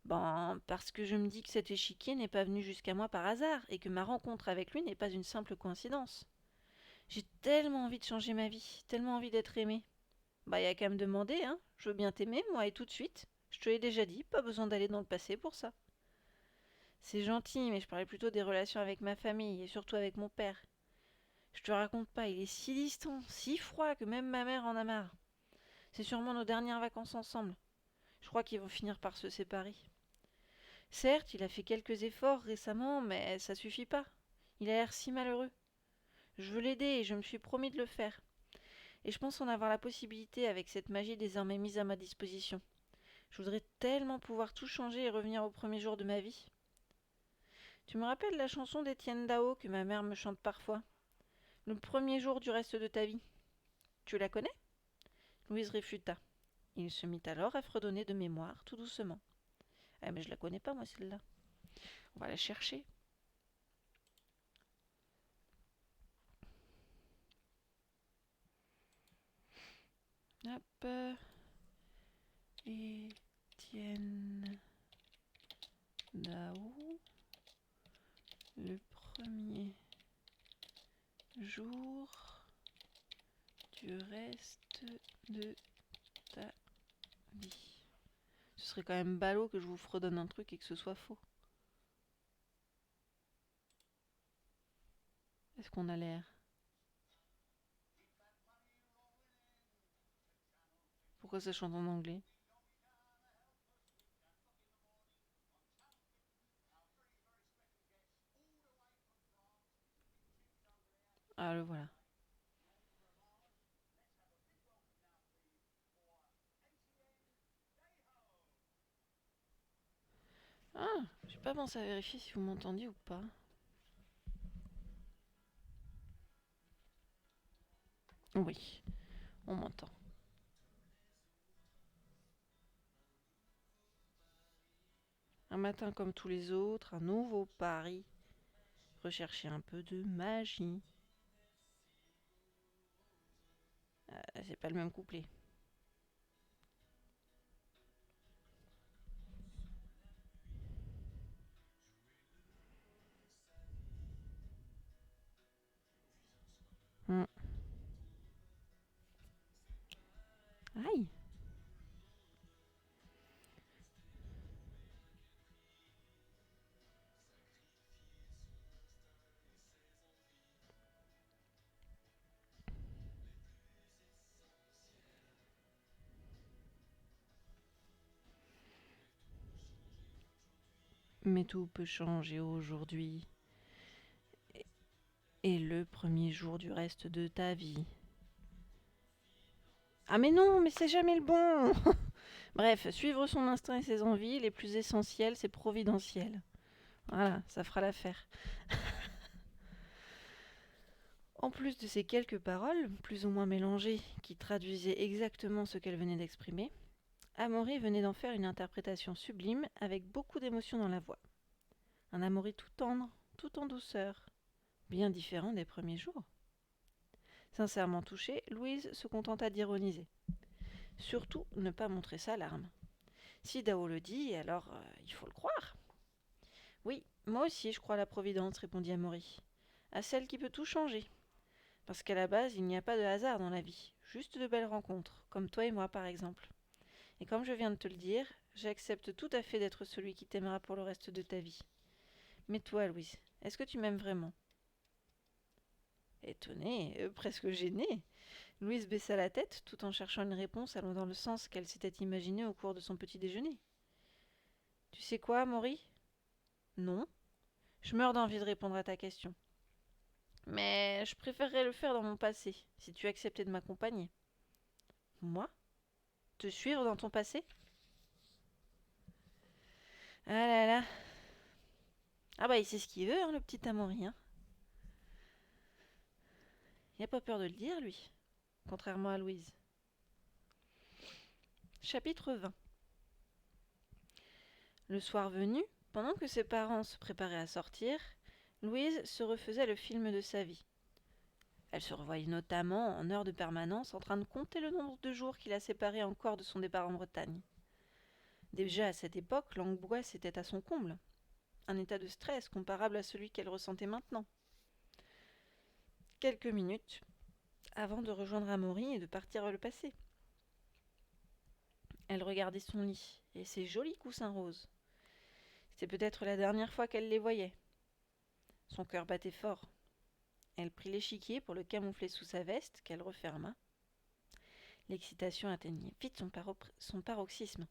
Ben, parce que je me dis que cet échiquier n'est pas venu jusqu'à moi par hasard et que ma rencontre avec lui n'est pas une simple coïncidence. J'ai tellement envie de changer ma vie, tellement envie d'être aimée. Bah, y a qu'à me demander, hein. Je veux bien t'aimer, moi, et tout de suite. Je te l'ai déjà dit, pas besoin d'aller dans le passé pour ça. C'est gentil, mais je parlais plutôt des relations avec ma famille et surtout avec mon père. Je te raconte pas, il est si distant, si froid que même ma mère en a marre. C'est sûrement nos dernières vacances ensemble. Je crois qu'ils vont finir par se séparer. Certes, il a fait quelques efforts récemment, mais ça suffit pas. Il a l'air si malheureux. Je veux l'aider et je me suis promis de le faire. Et je pense en avoir la possibilité avec cette magie désormais mise à ma disposition. Je voudrais tellement pouvoir tout changer et revenir au premier jour de ma vie. Tu me rappelles la chanson d'Étienne Dao que ma mère me chante parfois? Le premier jour du reste de ta vie. Tu la connais? Louise réfuta. Il se mit alors à fredonner de mémoire, tout doucement. Ah, mais je la connais pas, moi, celle-là. On va la chercher. Hop. Étienne Dao. Le premier jour du reste de ta vie. Ce serait quand même ballot que je vous fredonne un truc et que ce soit faux. Est-ce qu'on a l'air? Pourquoi ça chante en anglais? Ah, le voilà. Ah, j'ai pas pensé à vérifier si vous m'entendiez ou pas. Oui, on m'entend. Un matin comme tous les autres, un nouveau pari. Rechercher un peu de magie. C'est pas le même couplet. Hmm. Aïe. Mais tout peut changer aujourd'hui. Et le premier jour du reste de ta vie. Ah mais non, mais c'est jamais le bon. Bref, suivre son instinct et ses envies, les plus essentielles, c'est providentiel. Voilà, ça fera l'affaire. En plus de ces quelques paroles, plus ou moins mélangées, qui traduisaient exactement ce qu'elle venait d'exprimer, Amaury venait d'en faire une interprétation sublime avec beaucoup d'émotion dans la voix. Un Amaury tout tendre, tout en douceur, bien différent des premiers jours. Sincèrement touchée, Louise se contenta d'ironiser. Surtout ne pas montrer sa larme. Si Dao le dit, alors il faut le croire. Oui, moi aussi je crois à la Providence, répondit Amaury. À celle qui peut tout changer. Parce qu'à la base, il n'y a pas de hasard dans la vie, juste de belles rencontres, comme toi et moi par exemple. Et comme je viens de te le dire, j'accepte tout à fait d'être celui qui t'aimera pour le reste de ta vie. Mais toi, Louise, est-ce que tu m'aimes vraiment? Étonnée, presque gênée, Louise baissa la tête tout en cherchant une réponse allant dans le sens qu'elle s'était imaginé au cours de son petit déjeuner. Tu sais quoi, Maury? Non. Je meurs d'envie de répondre à ta question. Mais je préférerais le faire dans mon passé, si tu acceptais de m'accompagner. Moi? Te suivre dans ton passé? Ah là là. Ah bah il sait ce qu'il veut, hein, le petit Amaury, hein. Il n'a pas peur de le dire, lui, contrairement à Louise. Chapitre 20. Le soir venu, pendant que ses parents se préparaient à sortir, Louise se refaisait le film de sa vie. Elle se revoyait notamment en heure de permanence en train de compter le nombre de jours qui la séparaient encore de son départ en Bretagne. Déjà à cette époque, l'angoisse était à son comble, un état de stress comparable à celui qu'elle ressentait maintenant. Quelques minutes avant de rejoindre Amaury et de partir vers le passé. Elle regardait son lit et ses jolis coussins roses. C'était peut-être la dernière fois qu'elle les voyait. Son cœur battait fort. Elle prit l'échiquier pour le camoufler sous sa veste, qu'elle referma. L'excitation atteignait vite son paroxysme.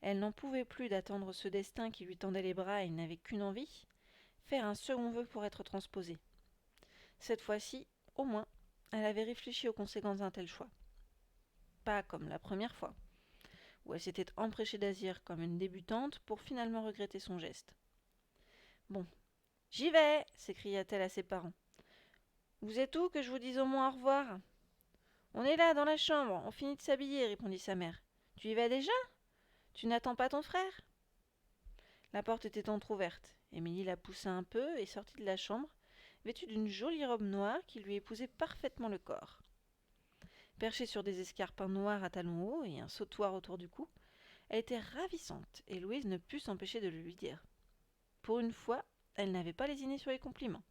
Elle n'en pouvait plus d'attendre ce destin qui lui tendait les bras et n'avait qu'une envie, faire un second vœu pour être transposée. Cette fois-ci, au moins, elle avait réfléchi aux conséquences d'un tel choix. Pas comme la première fois, où elle s'était empêchée d'agir comme une débutante pour finalement regretter son geste. « Bon, j'y vais !» s'écria-t-elle à ses parents. « Vous êtes où que je vous dise au moins au revoir ?»« On est là, dans la chambre, on finit de s'habiller, » répondit sa mère. « Tu y vas déjà ? Tu n'attends pas ton frère ?» La porte était entr'ouverte. Émilie la poussa un peu et sortit de la chambre, vêtue d'une jolie robe noire qui lui épousait parfaitement le corps. Perchée sur des escarpins noirs à talons hauts et un sautoir autour du cou, elle était ravissante et Louise ne put s'empêcher de le lui dire. Pour une fois, elle n'avait pas lésiné sur les compliments.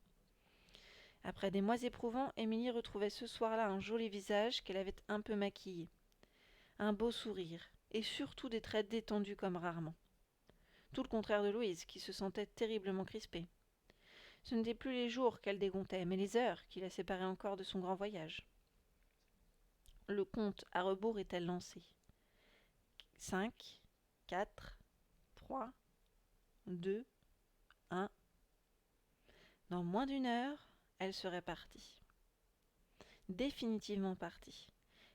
Après des mois éprouvants, Émilie retrouvait ce soir-là un joli visage qu'elle avait un peu maquillé, un beau sourire et surtout des traits détendus comme rarement. Tout le contraire de Louise, qui se sentait terriblement crispée. Ce n'étaient plus les jours qu'elle décomptait, mais les heures qui la séparaient encore de son grand voyage. Le compte à rebours était lancé. 5, 4, 3, 2, 1. Dans moins d'une heure, elle serait partie. Définitivement partie.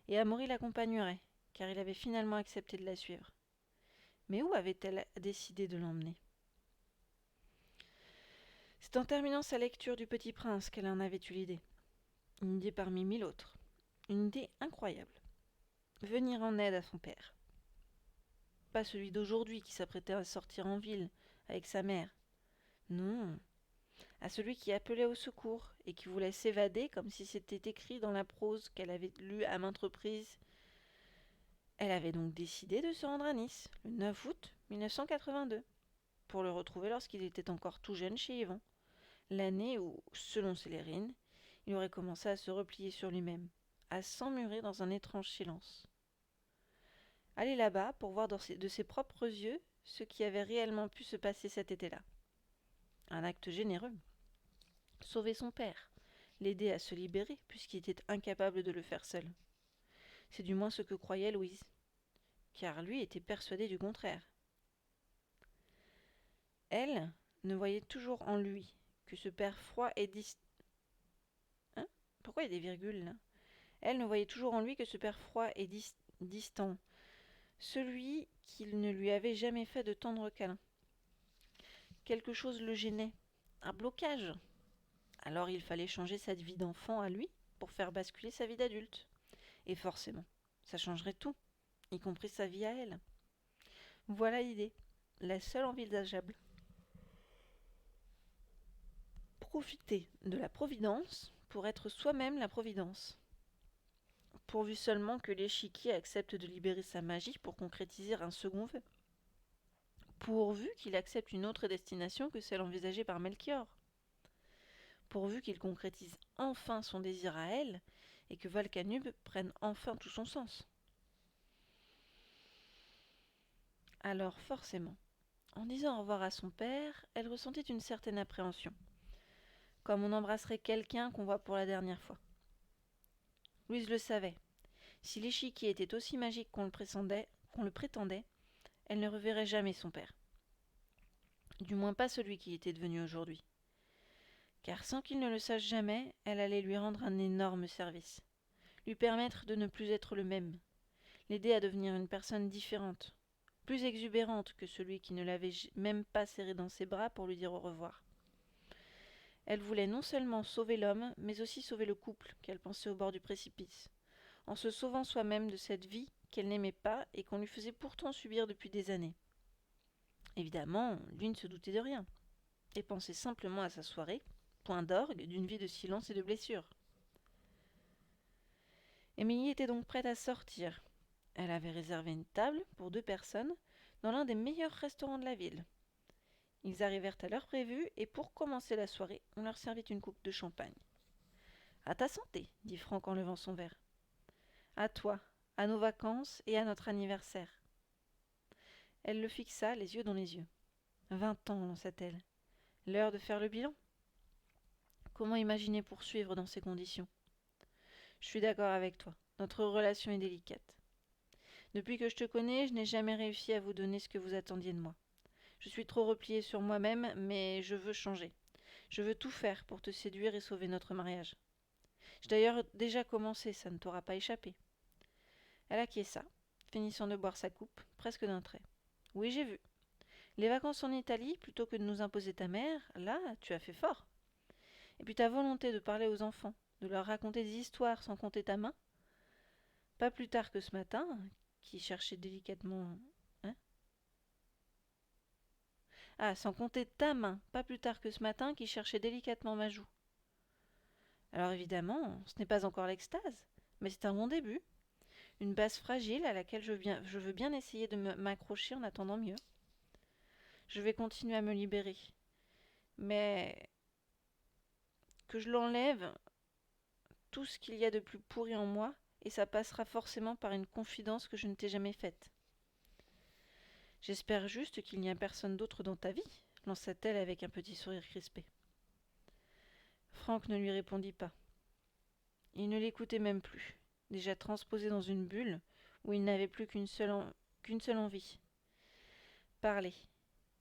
Et Amaury l'accompagnerait, car il avait finalement accepté de la suivre. Mais où avait-elle décidé de l'emmener ? C'est en terminant sa lecture du Petit Prince qu'elle en avait eu l'idée. Une idée parmi mille autres. Une idée incroyable. Venir en aide à son père. Pas celui d'aujourd'hui qui s'apprêtait à sortir en ville avec sa mère. Non, à celui qui appelait au secours et qui voulait s'évader comme si c'était écrit dans la prose qu'elle avait lue à maintes reprises. Elle avait donc décidé de se rendre à Nice, le 9 août 1982, pour le retrouver lorsqu'il était encore tout jeune chez Yvan, l'année où, selon Célérine, il aurait commencé à se replier sur lui-même, à s'emmurer dans un étrange silence. Aller là-bas pour voir de ses propres yeux ce qui avait réellement pu se passer cet été-là. Un acte généreux. Sauver son père, l'aider à se libérer puisqu'il était incapable de le faire seul. C'est du moins ce que croyait Louise, car lui était persuadé du contraire. Elle ne voyait toujours en lui que ce père froid et Hein ? Pourquoi il y a des virgules là ? Elle ne voyait toujours en lui que ce père froid et distant, celui qui ne lui avait jamais fait de tendres câlins. Quelque chose le gênait, un blocage. Alors il fallait changer sa vie d'enfant à lui pour faire basculer sa vie d'adulte. Et forcément, ça changerait tout, y compris sa vie à elle. Voilà l'idée, la seule envisageable. Profiter de la Providence pour être soi-même la Providence. Pourvu seulement que l'échiquier accepte de libérer sa magie pour concrétiser un second vœu. Pourvu qu'il accepte une autre destination que celle envisagée par Melchior. Pourvu qu'il concrétise enfin son désir à elle et que Valcanube prenne enfin tout son sens. Alors forcément, en disant au revoir à son père, elle ressentit une certaine appréhension, comme on embrasserait quelqu'un qu'on voit pour la dernière fois. Louise le savait. Si l'échiquier était aussi magique qu'on le prétendait, elle ne reverrait jamais son père. Du moins pas celui qui était devenu aujourd'hui. Car sans qu'il ne le sache jamais, elle allait lui rendre un énorme service. Lui permettre de ne plus être le même. L'aider à devenir une personne différente, plus exubérante que celui qui ne l'avait même pas serré dans ses bras pour lui dire au revoir. Elle voulait non seulement sauver l'homme, mais aussi sauver le couple qu'elle pensait au bord du précipice, en se sauvant soi-même de cette vie qu'elle n'aimait pas et qu'on lui faisait pourtant subir depuis des années. Évidemment, lui ne se doutait de rien. et pensait simplement à sa soirée, point d'orgue d'une vie de silence et de blessures. Émilie était donc prête à sortir. Elle avait réservé une table pour 2 personnes dans l'un des meilleurs restaurants de la ville. Ils arrivèrent à l'heure prévue et pour commencer la soirée, on leur servit une coupe de champagne. « À ta santé, dit Franck en levant son verre. À toi, à nos vacances et à notre anniversaire. Elle le fixa, les yeux dans les yeux. 20 ans, lança-t-elle. L'heure de faire le bilan. Comment imaginer poursuivre dans ces conditions? Je suis d'accord avec toi. Notre relation est délicate. Depuis que je te connais, je n'ai jamais réussi à vous donner ce que vous attendiez de moi. Je suis trop repliée sur moi-même, mais je veux changer. Je veux tout faire pour te séduire et sauver notre mariage. J'ai d'ailleurs déjà commencé, ça ne t'aura pas échappé. Elle acquiesça, finissant de boire sa coupe, presque d'un trait. Oui, j'ai vu. Les vacances en Italie, plutôt que de nous imposer ta mère, là, tu as fait fort. Et puis ta volonté de parler aux enfants, de leur raconter des histoires sans compter ta main. Pas plus tard que ce matin, qui cherchait délicatement... Hein? Ah, sans compter ta main, pas plus tard que ce matin, qui cherchait délicatement ma joue. Alors évidemment, ce n'est pas encore l'extase, mais c'est un bon début. Une base fragile à laquelle je veux bien essayer de m'accrocher en attendant mieux. Je vais continuer à me libérer. Mais que je l'enlève, tout ce qu'il y a de plus pourri en moi, et ça passera forcément par une confidence que je ne t'ai jamais faite. J'espère juste qu'il n'y a personne d'autre dans ta vie, lança-t-elle avec un petit sourire crispé. Franck ne lui répondit pas. Il ne l'écoutait même plus, déjà transposé dans une bulle où il n'avait plus qu'une seule envie. Parler,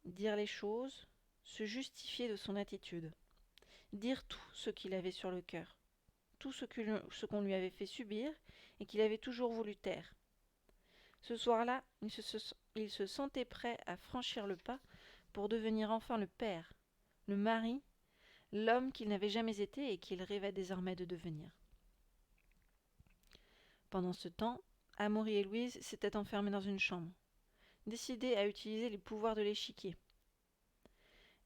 dire les choses, se justifier de son attitude, dire tout ce qu'il avait sur le cœur, tout ce qu'on lui avait fait subir et qu'il avait toujours voulu taire. Ce soir-là, il se sentait prêt à franchir le pas pour devenir enfin le père, le mari, l'homme qu'il n'avait jamais été et qu'il rêvait désormais de devenir. Pendant ce temps, Amaury et Louise s'étaient enfermés dans une chambre, décidés à utiliser les pouvoirs de l'échiquier.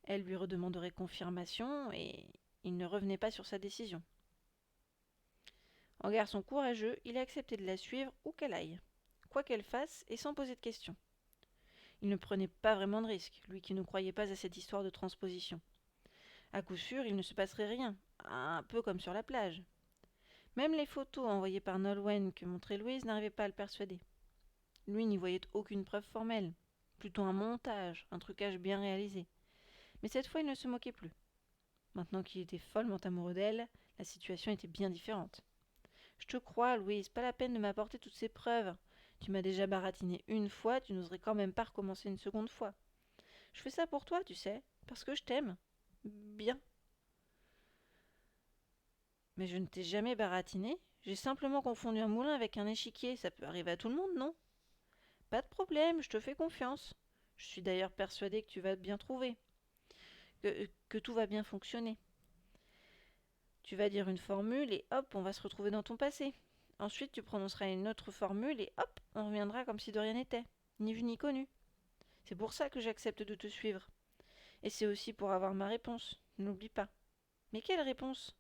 Elle lui redemanderait confirmation et il ne revenait pas sur sa décision. En garçon courageux, il acceptait de la suivre où qu'elle aille, quoi qu'elle fasse et sans poser de questions. Il ne prenait pas vraiment de risques, lui qui ne croyait pas à cette histoire de transposition. À coup sûr, il ne se passerait rien, un peu comme sur la plage. Même les photos envoyées par Nolwenn que montrait Louise n'arrivaient pas à le persuader. Lui n'y voyait aucune preuve formelle, plutôt un montage, un trucage bien réalisé. Mais cette fois, il ne se moquait plus. Maintenant qu'il était follement amoureux d'elle, la situation était bien différente. Je te crois, Louise, pas la peine de m'apporter toutes ces preuves. Tu m'as déjà baratiné une fois, tu n'oserais quand même pas recommencer une seconde fois. Je fais ça pour toi, tu sais, parce que je t'aime. Bien. Mais je ne t'ai jamais baratiné. J'ai simplement confondu un moulin avec un échiquier. Ça peut arriver à tout le monde, non? Pas de problème, je te fais confiance. Je suis d'ailleurs persuadée que tu vas bien trouver. Que tout va bien fonctionner. Tu vas dire une formule et hop, on va se retrouver dans ton passé. Ensuite, tu prononceras une autre formule et hop, on reviendra comme si de rien n'était. Ni vu ni connu. C'est pour ça que j'accepte de te suivre. Et c'est aussi pour avoir ma réponse. N'oublie pas. Mais quelle réponse?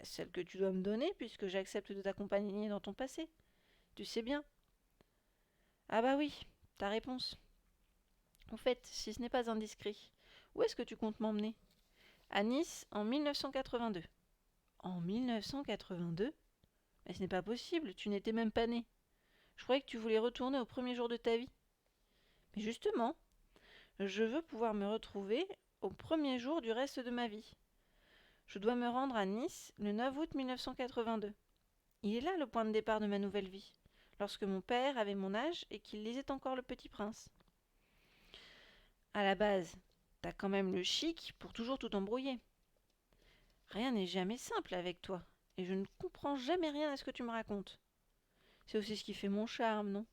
Celle que tu dois me donner puisque j'accepte de t'accompagner dans ton passé. Tu sais bien. Ah bah oui, ta réponse. En fait, si ce n'est pas indiscret, où est-ce que tu comptes m'emmener? À Nice, en 1982. En 1982? Mais ce n'est pas possible, tu n'étais même pas né. Je croyais que tu voulais retourner au premier jour de ta vie. Mais justement, je veux pouvoir me retrouver au premier jour du reste de ma vie. Je dois me rendre à Nice le 9 août 1982. Il est là le point de départ de ma nouvelle vie, lorsque mon père avait mon âge et qu'il lisait encore Le Petit Prince. À la base, t'as quand même le chic pour toujours tout embrouiller. Rien n'est jamais simple avec toi, et je ne comprends jamais rien à ce que tu me racontes. C'est aussi ce qui fait mon charme, non?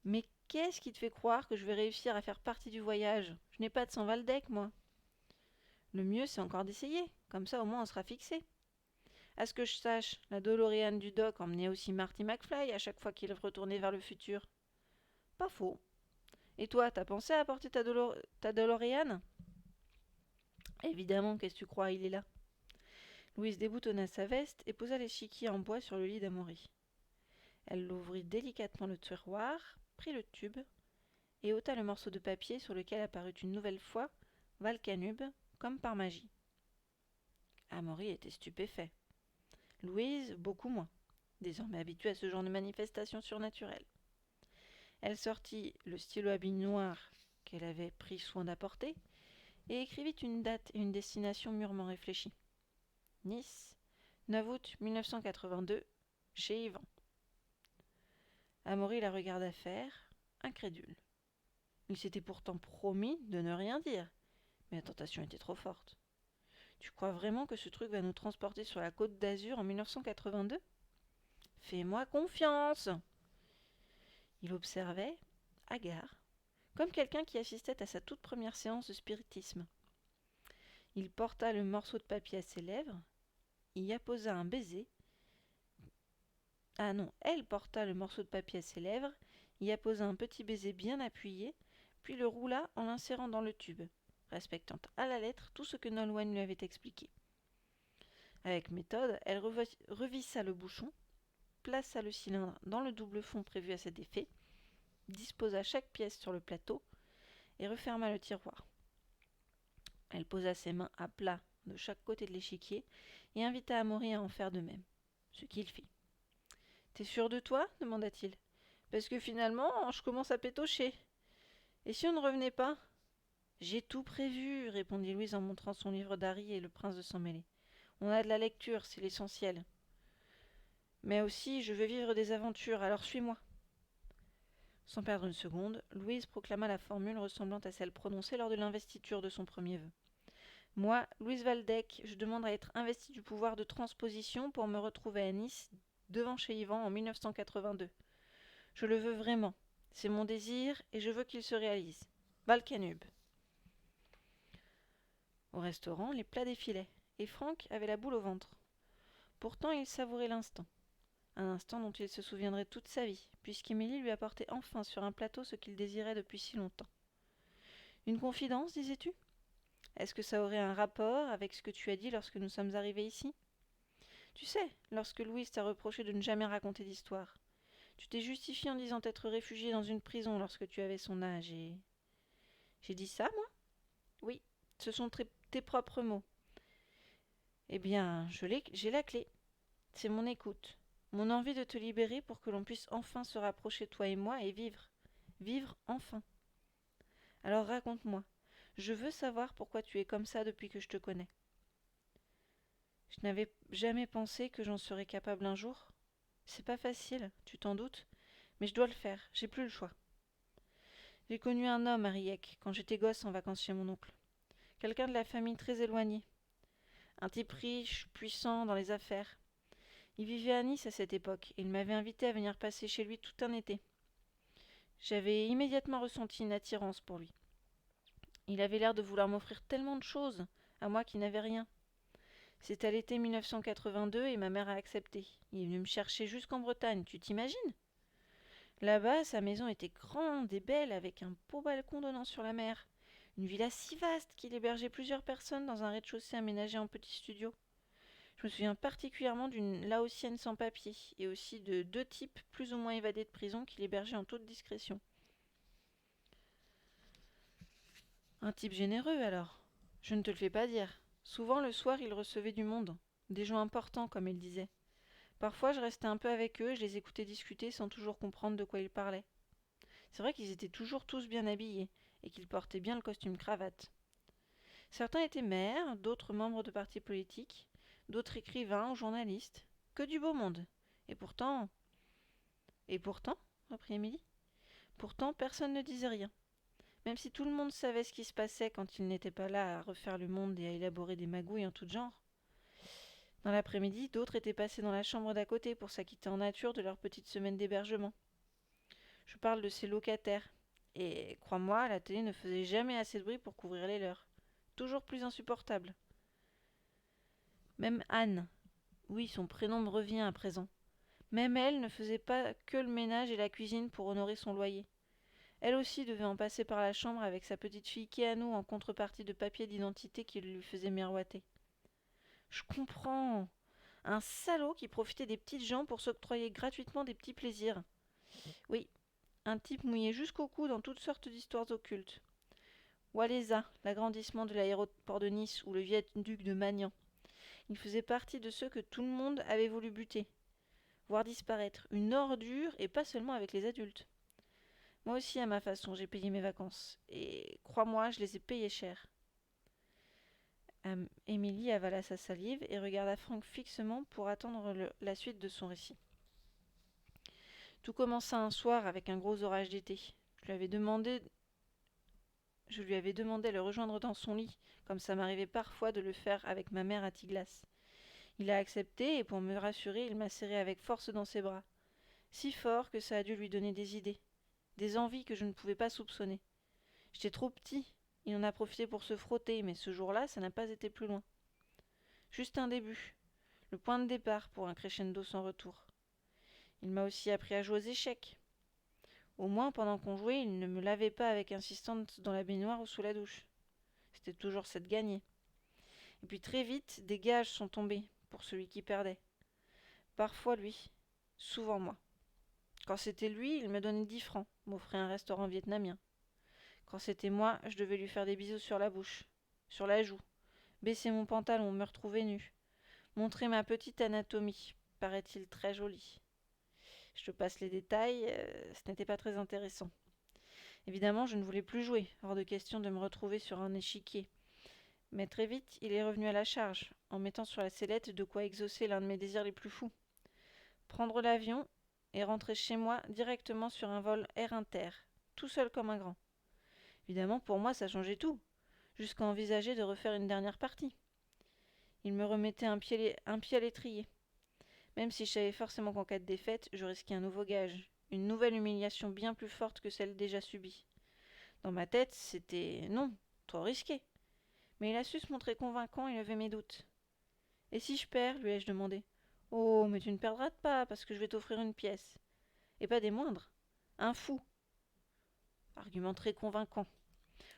Mais qu'est-ce qui te fait croire que je vais réussir à faire partie du voyage? Je n'ai pas de sang Valdec, moi. Le mieux, c'est encore d'essayer, comme ça au moins on sera fixé. À ce que je sache, la DeLorean du doc emmenait aussi Marty McFly à chaque fois qu'il retournait vers le futur. Pas faux. Et toi, t'as pensé à apporter ta DeLorean? Évidemment, qu'est-ce que tu crois, il est là. Louise déboutonna sa veste et posa l'échiquier en bois sur le lit d'Amaury. Elle ouvrit délicatement le tiroir, prit le tube et ôta le morceau de papier sur lequel apparut une nouvelle fois Valcanube, comme par magie. Amaury était stupéfait. Louise, beaucoup moins, désormais habituée à ce genre de manifestations surnaturelles. Elle sortit le stylo à billes noir qu'elle avait pris soin d'apporter et écrivit une date et une destination mûrement réfléchies. Nice, 9 août 1982, chez Yvan. Amaury la regarda faire, incrédule. Il s'était pourtant promis de ne rien dire, mais la tentation était trop forte. Tu crois vraiment que ce truc va nous transporter sur la côte d'Azur en 1982 ? Fais-moi confiance. Il observait, hagard, comme quelqu'un qui assistait à sa toute première séance de spiritisme. Il porta le morceau de papier à ses lèvres, y apposa un baiser. Ah non, elle porta le morceau de papier à ses lèvres, y apposa un petit baiser bien appuyé, puis le roula en l'insérant dans le tube, respectant à la lettre tout ce que Nolwenn lui avait expliqué. Avec méthode, elle revissa le bouchon, plaça le cylindre dans le double fond prévu à cet effet, disposa chaque pièce sur le plateau et referma le tiroir. Elle posa ses mains à plat de chaque côté de l'échiquier et invita Amaury à en faire de même, ce qu'il fit. « T'es sûr de toi ? Demanda-t-il. Parce que finalement, je commence à pétocher. Et si on ne revenait pas ? J'ai tout prévu, répondit Louise en montrant son livre d'Harry et le prince de Sang-Mêlé. On a de la lecture, c'est l'essentiel. Mais aussi, je veux vivre des aventures, alors suis-moi. Sans perdre une seconde, Louise proclama la formule ressemblant à celle prononcée lors de l'investiture de son premier vœu. Moi, Louise Waldeck, je demande à être investie du pouvoir de transposition pour me retrouver à Nice, devant chez Yvan en 1982. Je le veux vraiment. C'est mon désir et je veux qu'il se réalise. Valcanube. Au restaurant, les plats défilaient, et Franck avait la boule au ventre. Pourtant, il savourait l'instant. Un instant dont il se souviendrait toute sa vie, puisqu'Émilie lui apportait enfin sur un plateau ce qu'il désirait depuis si longtemps. Une confidence, disais-tu ? Est-ce que ça aurait un rapport avec ce que tu as dit lorsque nous sommes arrivés ici ? Tu sais, lorsque Louise t'a reproché de ne jamais raconter d'histoire, tu t'es justifié en disant t'être réfugiée dans une prison lorsque tu avais son âge et... J'ai dit ça, moi ? Oui, ce sont tes propres mots. Eh bien, j'ai la clé. C'est mon écoute, mon envie de te libérer pour que l'on puisse enfin se rapprocher, toi et moi, et vivre. Vivre enfin. Alors raconte-moi. Je veux savoir pourquoi tu es comme ça depuis que je te connais. Je n'avais jamais pensé que j'en serais capable un jour. C'est pas facile, tu t'en doutes, mais je dois le faire, j'ai plus le choix. J'ai connu un homme à Riec, quand j'étais gosse en vacances chez mon oncle. Quelqu'un de la famille très éloignée. Un type riche, puissant dans les affaires. Il vivait à Nice à cette époque, et il m'avait invité à venir passer chez lui tout un été. J'avais immédiatement ressenti une attirance pour lui. Il avait l'air de vouloir m'offrir tellement de choses, à moi qui n'avais rien. C'était à l'été 1982 et ma mère a accepté. Il est venu me chercher jusqu'en Bretagne, tu t'imagines ? Là-bas, sa maison était grande et belle, avec un beau balcon donnant sur la mer. Une villa si vaste qu'il hébergeait plusieurs personnes dans un rez-de-chaussée aménagé en petit studio. Je me souviens particulièrement d'une Laotienne sans papier, et aussi de 2 types plus ou moins évadés de prison qu'il hébergeait en toute discrétion. Un type généreux, alors ? Je ne te le fais pas dire. Souvent, le soir, il recevait du monde. Des gens importants, comme il disait. Parfois, je restais un peu avec eux et je les écoutais discuter sans toujours comprendre de quoi ils parlaient. C'est vrai qu'ils étaient toujours tous bien habillés, et qu'ils portaient bien le costume cravate. Certains étaient maires, d'autres membres de partis politiques, d'autres écrivains ou journalistes. Que du beau monde. Et pourtant... Et pourtant, reprit Émilie. Pourtant, personne ne disait rien. Même si tout le monde savait ce qui se passait quand il n'était pas là à refaire le monde et à élaborer des magouilles en tout genre. Dans l'après-midi, d'autres étaient passés dans la chambre d'à côté pour s'acquitter en nature de leur petite semaine d'hébergement. Je parle de ces locataires. Et, crois-moi, la télé ne faisait jamais assez de bruit pour couvrir les leurs. Toujours plus insupportable. Même Anne, oui, son prénom me revient à présent. Même elle ne faisait pas que le ménage et la cuisine pour honorer son loyer. Elle aussi devait en passer par la chambre avec sa petite fille Keanu en contrepartie de papiers d'identité qu'il lui faisait miroiter. Je comprends. Un salaud qui profitait des petites gens pour s'octroyer gratuitement des petits plaisirs. Oui, un type mouillé jusqu'au cou dans toutes sortes d'histoires occultes. Walesa, l'agrandissement de l'aéroport de Nice ou le viaduc de Magnan. Il faisait partie de ceux que tout le monde avait voulu buter, voir disparaître. Une ordure, et pas seulement avec les adultes. Moi aussi, à ma façon, j'ai payé mes vacances. Et crois-moi, je les ai payées cher. Émilie avala sa salive et regarda Franck fixement pour attendre la suite de son récit. Tout commença un soir avec un gros orage d'été. Je lui avais demandé de le rejoindre dans son lit, comme ça m'arrivait parfois de le faire avec ma mère à Tiglas. Il a accepté et pour me rassurer, il m'a serré avec force dans ses bras. Si fort que ça a dû lui donner des idées, des envies que je ne pouvais pas soupçonner. J'étais trop petit. Il en a profité pour se frotter, mais ce jour-là, ça n'a pas été plus loin. Juste un début, le point de départ pour un crescendo sans retour. Il m'a aussi appris à jouer aux échecs. Au moins, pendant qu'on jouait, il ne me lavait pas avec insistance dans la baignoire ou sous la douche. C'était toujours cette gagnée. Et puis très vite, des gages sont tombés pour celui qui perdait. Parfois lui, souvent moi. Quand c'était lui, il me donnait 10 francs, m'offrait un restaurant vietnamien. Quand c'était moi, je devais lui faire des bisous sur la bouche, sur la joue, baisser mon pantalon, me retrouver nue, montrer ma petite anatomie, paraît-il très jolie. Je te passe les détails, ce n'était pas très intéressant. Évidemment, je ne voulais plus jouer, hors de question de me retrouver sur un échiquier. Mais très vite, il est revenu à la charge, en mettant sur la sellette de quoi exaucer l'un de mes désirs les plus fous. Prendre l'avion et rentrer chez moi directement sur un vol Air Inter, tout seul comme un grand. Évidemment, pour moi, ça changeait tout, jusqu'à envisager de refaire une dernière partie. Il me remettait un pied à l'étrier. Même si je savais forcément qu'en cas de défaite, je risquais un nouveau gage, une nouvelle humiliation bien plus forte que celle déjà subie. Dans ma tête, c'était non, trop risqué. Mais il a su se montrer convaincant et lever mes doutes. Et si je perds, lui ai-je demandé. Oh, mais tu ne perdras pas, parce que je vais t'offrir une pièce. Et pas des moindres. Un fou. Argument très convaincant.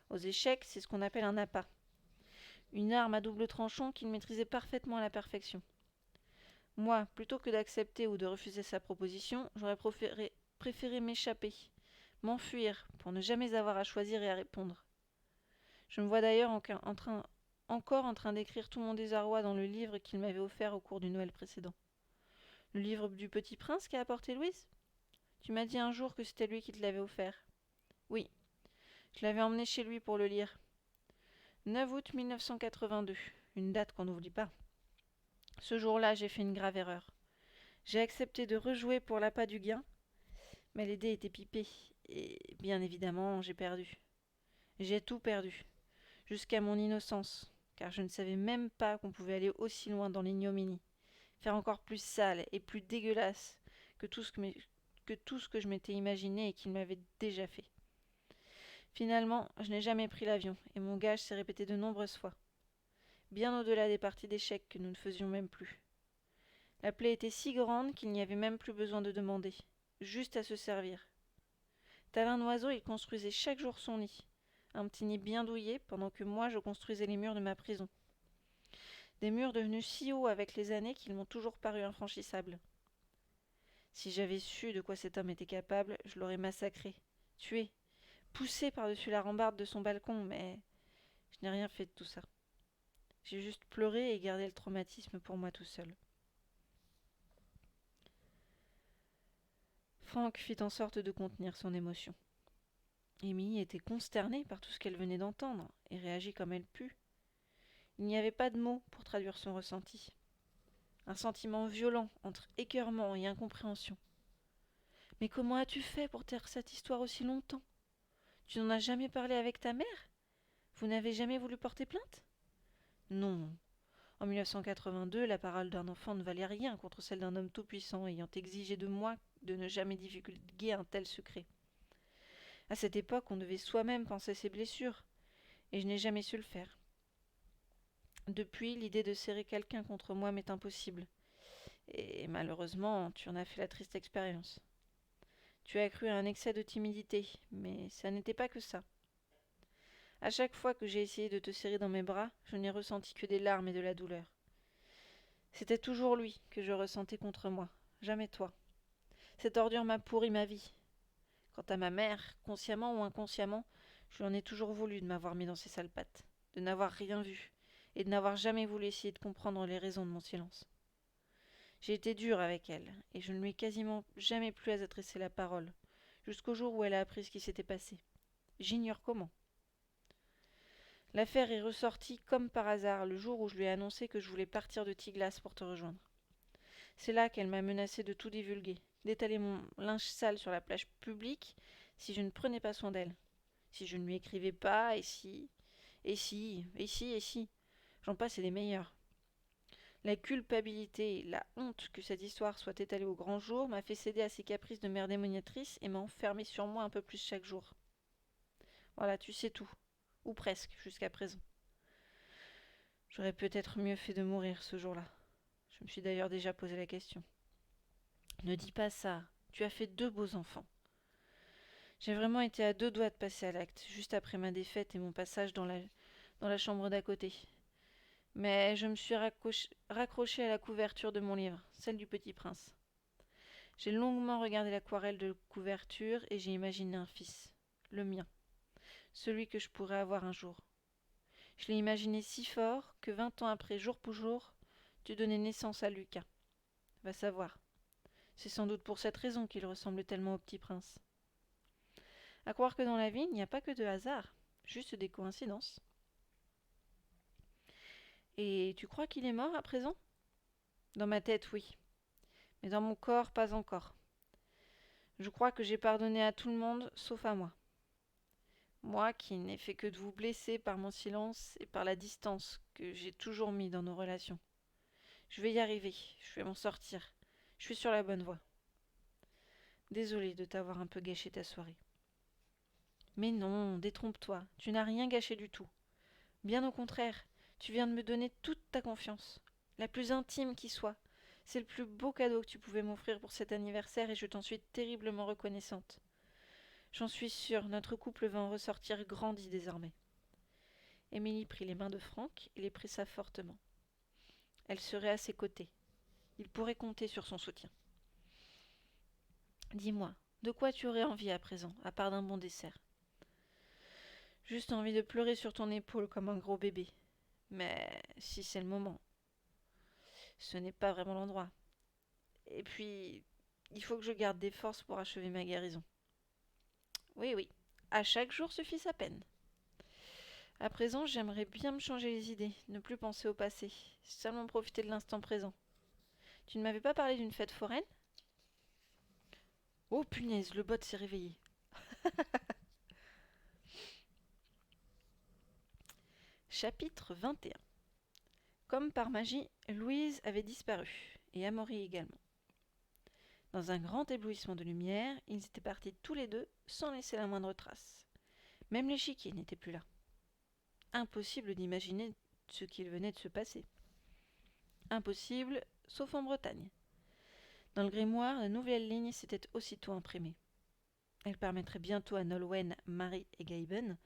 Aux échecs, c'est ce qu'on appelle un appât. Une arme à double tranchant qu'il maîtrisait parfaitement à la perfection. Moi, plutôt que d'accepter ou de refuser sa proposition, j'aurais préféré m'échapper, m'enfuir, pour ne jamais avoir à choisir et à répondre. Je me vois d'ailleurs encore en train d'écrire tout mon désarroi dans le livre qu'il m'avait offert au cours du Noël précédent. Le livre du Petit Prince qu'a apporté Louise? Tu m'as dit un jour que c'était lui qui te l'avait offert. Oui, je l'avais emmené chez lui pour le lire. 9 août 1982, une date qu'on n'oublie pas. Ce jour-là, j'ai fait une grave erreur. J'ai accepté de rejouer pour l'appât du gain, mais les dés étaient pipés, et bien évidemment, j'ai perdu. J'ai tout perdu, jusqu'à mon innocence, car je ne savais même pas qu'on pouvait aller aussi loin dans l'ignominie, faire encore plus sale et plus dégueulasse que tout ce que je m'étais imaginé et qu'il m'avait déjà fait. Finalement, je n'ai jamais pris l'avion, et mon gage s'est répété de nombreuses fois, bien au-delà des parties d'échecs que nous ne faisions même plus. La plaie était si grande qu'il n'y avait même plus besoin de demander, juste à se servir. Tel un oiseau, il construisait chaque jour son nid, un petit nid bien douillet, pendant que moi je construisais les murs de ma prison. Des murs devenus si hauts avec les années qu'ils m'ont toujours paru infranchissables. Si j'avais su de quoi cet homme était capable, je l'aurais massacré, tué, poussé par-dessus la rambarde de son balcon, mais je n'ai rien fait de tout ça. J'ai juste pleuré et gardé le traumatisme pour moi tout seul. Franck fit en sorte de contenir son émotion. Amy était consternée par tout ce qu'elle venait d'entendre et réagit comme elle put. Il n'y avait pas de mots pour traduire son ressenti. Un sentiment violent entre écœurement et incompréhension. Mais comment as-tu fait pour taire cette histoire aussi longtemps? Tu n'en as jamais parlé avec ta mère? Vous n'avez jamais voulu porter plainte? Non. En 1982, la parole d'un enfant ne valait rien contre celle d'un homme tout-puissant ayant exigé de moi de ne jamais divulguer un tel secret. À cette époque, on devait soi-même penser ses blessures, et je n'ai jamais su le faire. Depuis, l'idée de serrer quelqu'un contre moi m'est impossible, et malheureusement, tu en as fait la triste expérience. Tu as cru à un excès de timidité, mais ça n'était pas que ça. À chaque fois que j'ai essayé de te serrer dans mes bras, je n'ai ressenti que des larmes et de la douleur. C'était toujours lui que je ressentais contre moi, jamais toi. Cette ordure m'a pourri ma vie. Quant à ma mère, consciemment ou inconsciemment, je lui en ai toujours voulu de m'avoir mis dans ses sales pattes, de n'avoir rien vu, et de n'avoir jamais voulu essayer de comprendre les raisons de mon silence. J'ai été dure avec elle, et je ne lui ai quasiment jamais plus adressé la parole, jusqu'au jour où elle a appris ce qui s'était passé. J'ignore comment. L'affaire est ressortie comme par hasard le jour où je lui ai annoncé que je voulais partir de Tiglas pour te rejoindre. C'est là qu'elle m'a menacé de tout divulguer, d'étaler mon linge sale sur la plage publique si je ne prenais pas soin d'elle, si je ne lui écrivais pas, et si, et si, et si, et si. J'en passe et des meilleurs. La culpabilité, la honte que cette histoire soit étalée au grand jour m'a fait céder à ses caprices de mère démoniatrice et m'a enfermé sur moi un peu plus chaque jour. Voilà, tu sais tout. Ou presque, jusqu'à présent. J'aurais peut-être mieux fait de mourir ce jour-là. Je me suis d'ailleurs déjà posé la question. Ne dis pas ça. Tu as fait 2 beaux enfants. J'ai vraiment été à 2 doigts de passer à l'acte, juste après ma défaite et mon passage dans la chambre d'à côté. Mais je me suis raccrochée à la couverture de mon livre, celle du Petit Prince. J'ai longuement regardé l'aquarelle de couverture et j'ai imaginé un fils, le mien, celui que je pourrais avoir un jour. Je l'ai imaginé si fort que 20 ans après, jour pour jour, tu donnais naissance à Lucas. Va savoir. C'est sans doute pour cette raison qu'il ressemble tellement au Petit Prince. À croire que dans la vie, il n'y a pas que de hasard, juste des coïncidences. Et tu crois qu'il est mort à présent? Dans ma tête, oui. Mais dans mon corps, pas encore. Je crois que j'ai pardonné à tout le monde, sauf à moi. Moi qui n'ai fait que de vous blesser par mon silence et par la distance que j'ai toujours mis dans nos relations. Je vais y arriver, je vais m'en sortir. Je suis sur la bonne voie. Désolée de t'avoir un peu gâché ta soirée. Mais non, détrompe-toi, tu n'as rien gâché du tout. Bien au contraire, tu viens de me donner toute ta confiance, la plus intime qui soit. C'est le plus beau cadeau que tu pouvais m'offrir pour cet anniversaire et je t'en suis terriblement reconnaissante. J'en suis sûre, notre couple va en ressortir grandi désormais. Émilie prit les mains de Franck et les pressa fortement. Elle serait à ses côtés. Il pourrait compter sur son soutien. Dis-moi, de quoi tu aurais envie à présent, à part d'un bon dessert? Juste envie de pleurer sur ton épaule comme un gros bébé. Mais si c'est le moment, ce n'est pas vraiment l'endroit. Et puis, il faut que je garde des forces pour achever ma guérison. Oui, oui, à chaque jour suffit sa peine. À présent, j'aimerais bien me changer les idées, ne plus penser au passé, seulement profiter de l'instant présent. Tu ne m'avais pas parlé d'une fête foraine? Oh punaise, le bot s'est réveillé. Chapitre 21. Comme par magie, Louise avait disparu, et Amaury également. Dans un grand éblouissement de lumière, ils étaient partis tous les deux sans laisser la moindre trace. Même l'échiquier n'était plus là. Impossible d'imaginer ce qu'il venait de se passer. Impossible, sauf en Bretagne. Dans le grimoire, la nouvelle ligne s'était aussitôt imprimée. Elle permettrait bientôt à Nolwenn, Marie et Gaben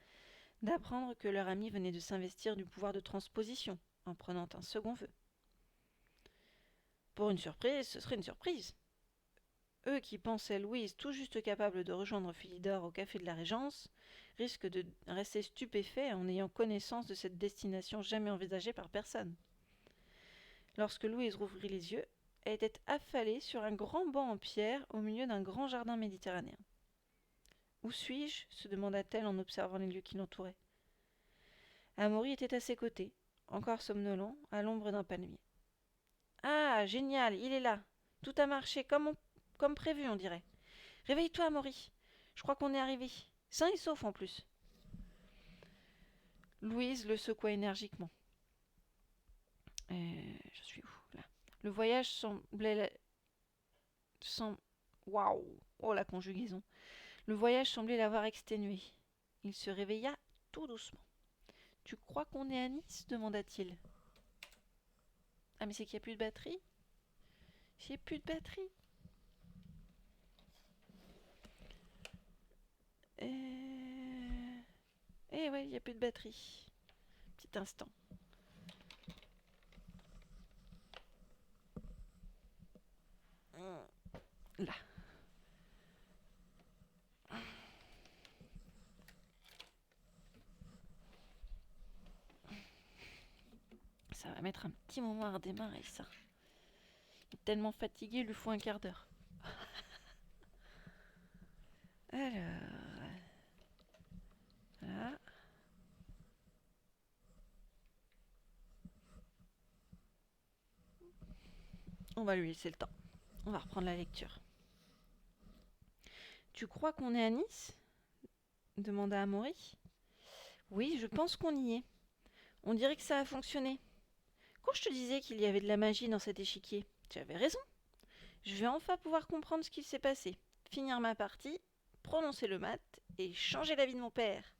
d'apprendre que leur ami venait de s'investir du pouvoir de transposition en prenant un second vœu. Pour une surprise, ce serait une surprise. Eux qui pensaient Louise tout juste capable de rejoindre Philidor au café de la Régence risquent de rester stupéfaits en ayant connaissance de cette destination jamais envisagée par personne. Lorsque Louise rouvrit les yeux, elle était affalée sur un grand banc en pierre au milieu d'un grand jardin méditerranéen. « Où suis-je » se demanda-t-elle en observant les lieux qui l'entouraient. Amaury était à ses côtés, encore somnolent, à l'ombre d'un palmier. « Ah, génial, il est là. Tout a marché comme prévu, on dirait. Réveille-toi, Amaury. Je crois qu'on est arrivé. Sain et sauf en plus. » Louise le secoua énergiquement. Je suis où là? Le voyage semblait... Waouh! Oh, la conjugaison. Le voyage semblait l'avoir exténué. Il se réveilla tout doucement. « Tu crois qu'on est à Nice ?» demanda-t-il. « Ah, mais c'est qu'il n'y a plus de batterie? J'ai plus de batterie. » n'y a plus de batterie. Petit instant. Là. Ça va mettre un petit moment à redémarrer, ça. Il est tellement fatigué, il lui faut un quart d'heure. Alors... Voilà. On va lui laisser le temps. On va reprendre la lecture. Tu crois qu'on est à Nice ? Demanda Amaury. Oui, je pense qu'on y est. On dirait que ça a fonctionné. Quand je te disais qu'il y avait de la magie dans cet échiquier, tu avais raison. Je vais enfin pouvoir comprendre ce qu'il s'est passé, finir ma partie, prononcer le mat et changer la vie de mon père.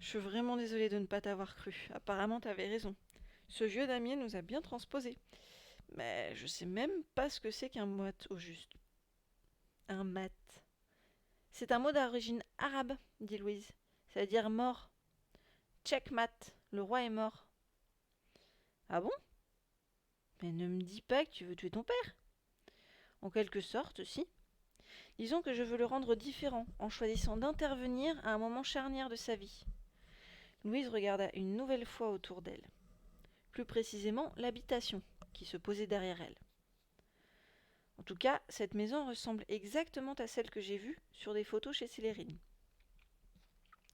Je suis vraiment désolée de ne pas t'avoir cru. Apparemment, t'avais raison. Ce vieux damier nous a bien transposés. Mais je sais même pas ce que c'est qu'un mat au juste. Un mat. C'est un mot d'origine arabe, dit Louise. Ça veut dire mort. Checkmat, le roi est mort. Ah bon ? Mais ne me dis pas que tu veux tuer ton père. En quelque sorte, si. Disons que je veux le rendre différent, en choisissant d'intervenir à un moment charnière de sa vie. Louise regarda une nouvelle fois autour d'elle. Plus précisément, l'habitation, qui se posait derrière elle. En tout cas, cette maison ressemble exactement à celle que j'ai vue sur des photos chez Célérine.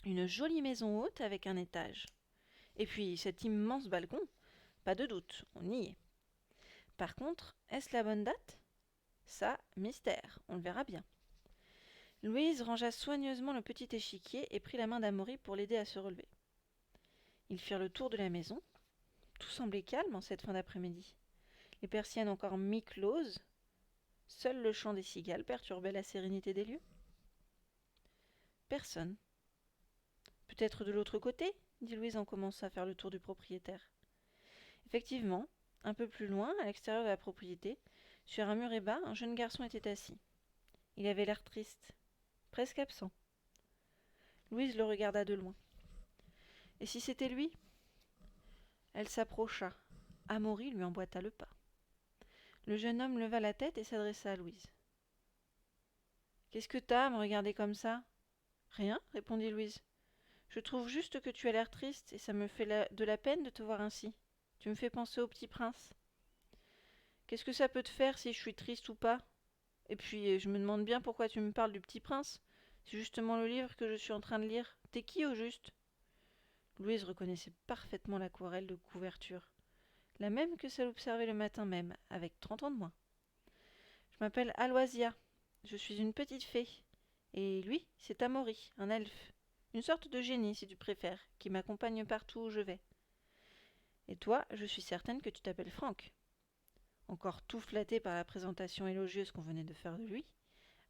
Une jolie maison haute avec un étage. Et puis cet immense balcon, pas de doute, on y est. Par contre, est-ce la bonne date ? Ça, mystère, on le verra bien. Louise rangea soigneusement le petit échiquier et prit la main d'Amaury pour l'aider à se relever. Ils firent le tour de la maison. Tout semblait calme en cette fin d'après-midi. Les persiennes encore mi-closes. Seul le chant des cigales perturbait la sérénité des lieux. Personne. Peut-être de l'autre côté, dit Louise en commençant à faire le tour du propriétaire. Effectivement, un peu plus loin, à l'extérieur de la propriété, sur un muret bas, un jeune garçon était assis. Il avait l'air triste, presque absent. Louise le regarda de loin. Et si c'était lui ? Elle s'approcha. Amaury lui emboîta le pas. Le jeune homme leva la tête et s'adressa à Louise. « Qu'est-ce que t'as à me regarder comme ça ?»« Rien, répondit Louise. Je trouve juste que tu as l'air triste et ça me fait de la peine de te voir ainsi. Tu me fais penser au petit prince. Qu'est-ce que ça peut te faire si je suis triste ou pas ? Et puis, je me demande bien pourquoi tu me parles du petit prince. C'est justement le livre que je suis en train de lire. T'es qui au juste ? Louise reconnaissait parfaitement l'aquarelle de couverture. La même que celle observée le matin même, avec 30 ans de moins. Je m'appelle Aloysia. Je suis une petite fée. Et lui, c'est Amaury, un elfe. Une sorte de génie, si tu préfères, qui m'accompagne partout où je vais. Et toi, je suis certaine que tu t'appelles Franck. Encore tout flatté par la présentation élogieuse qu'on venait de faire de lui,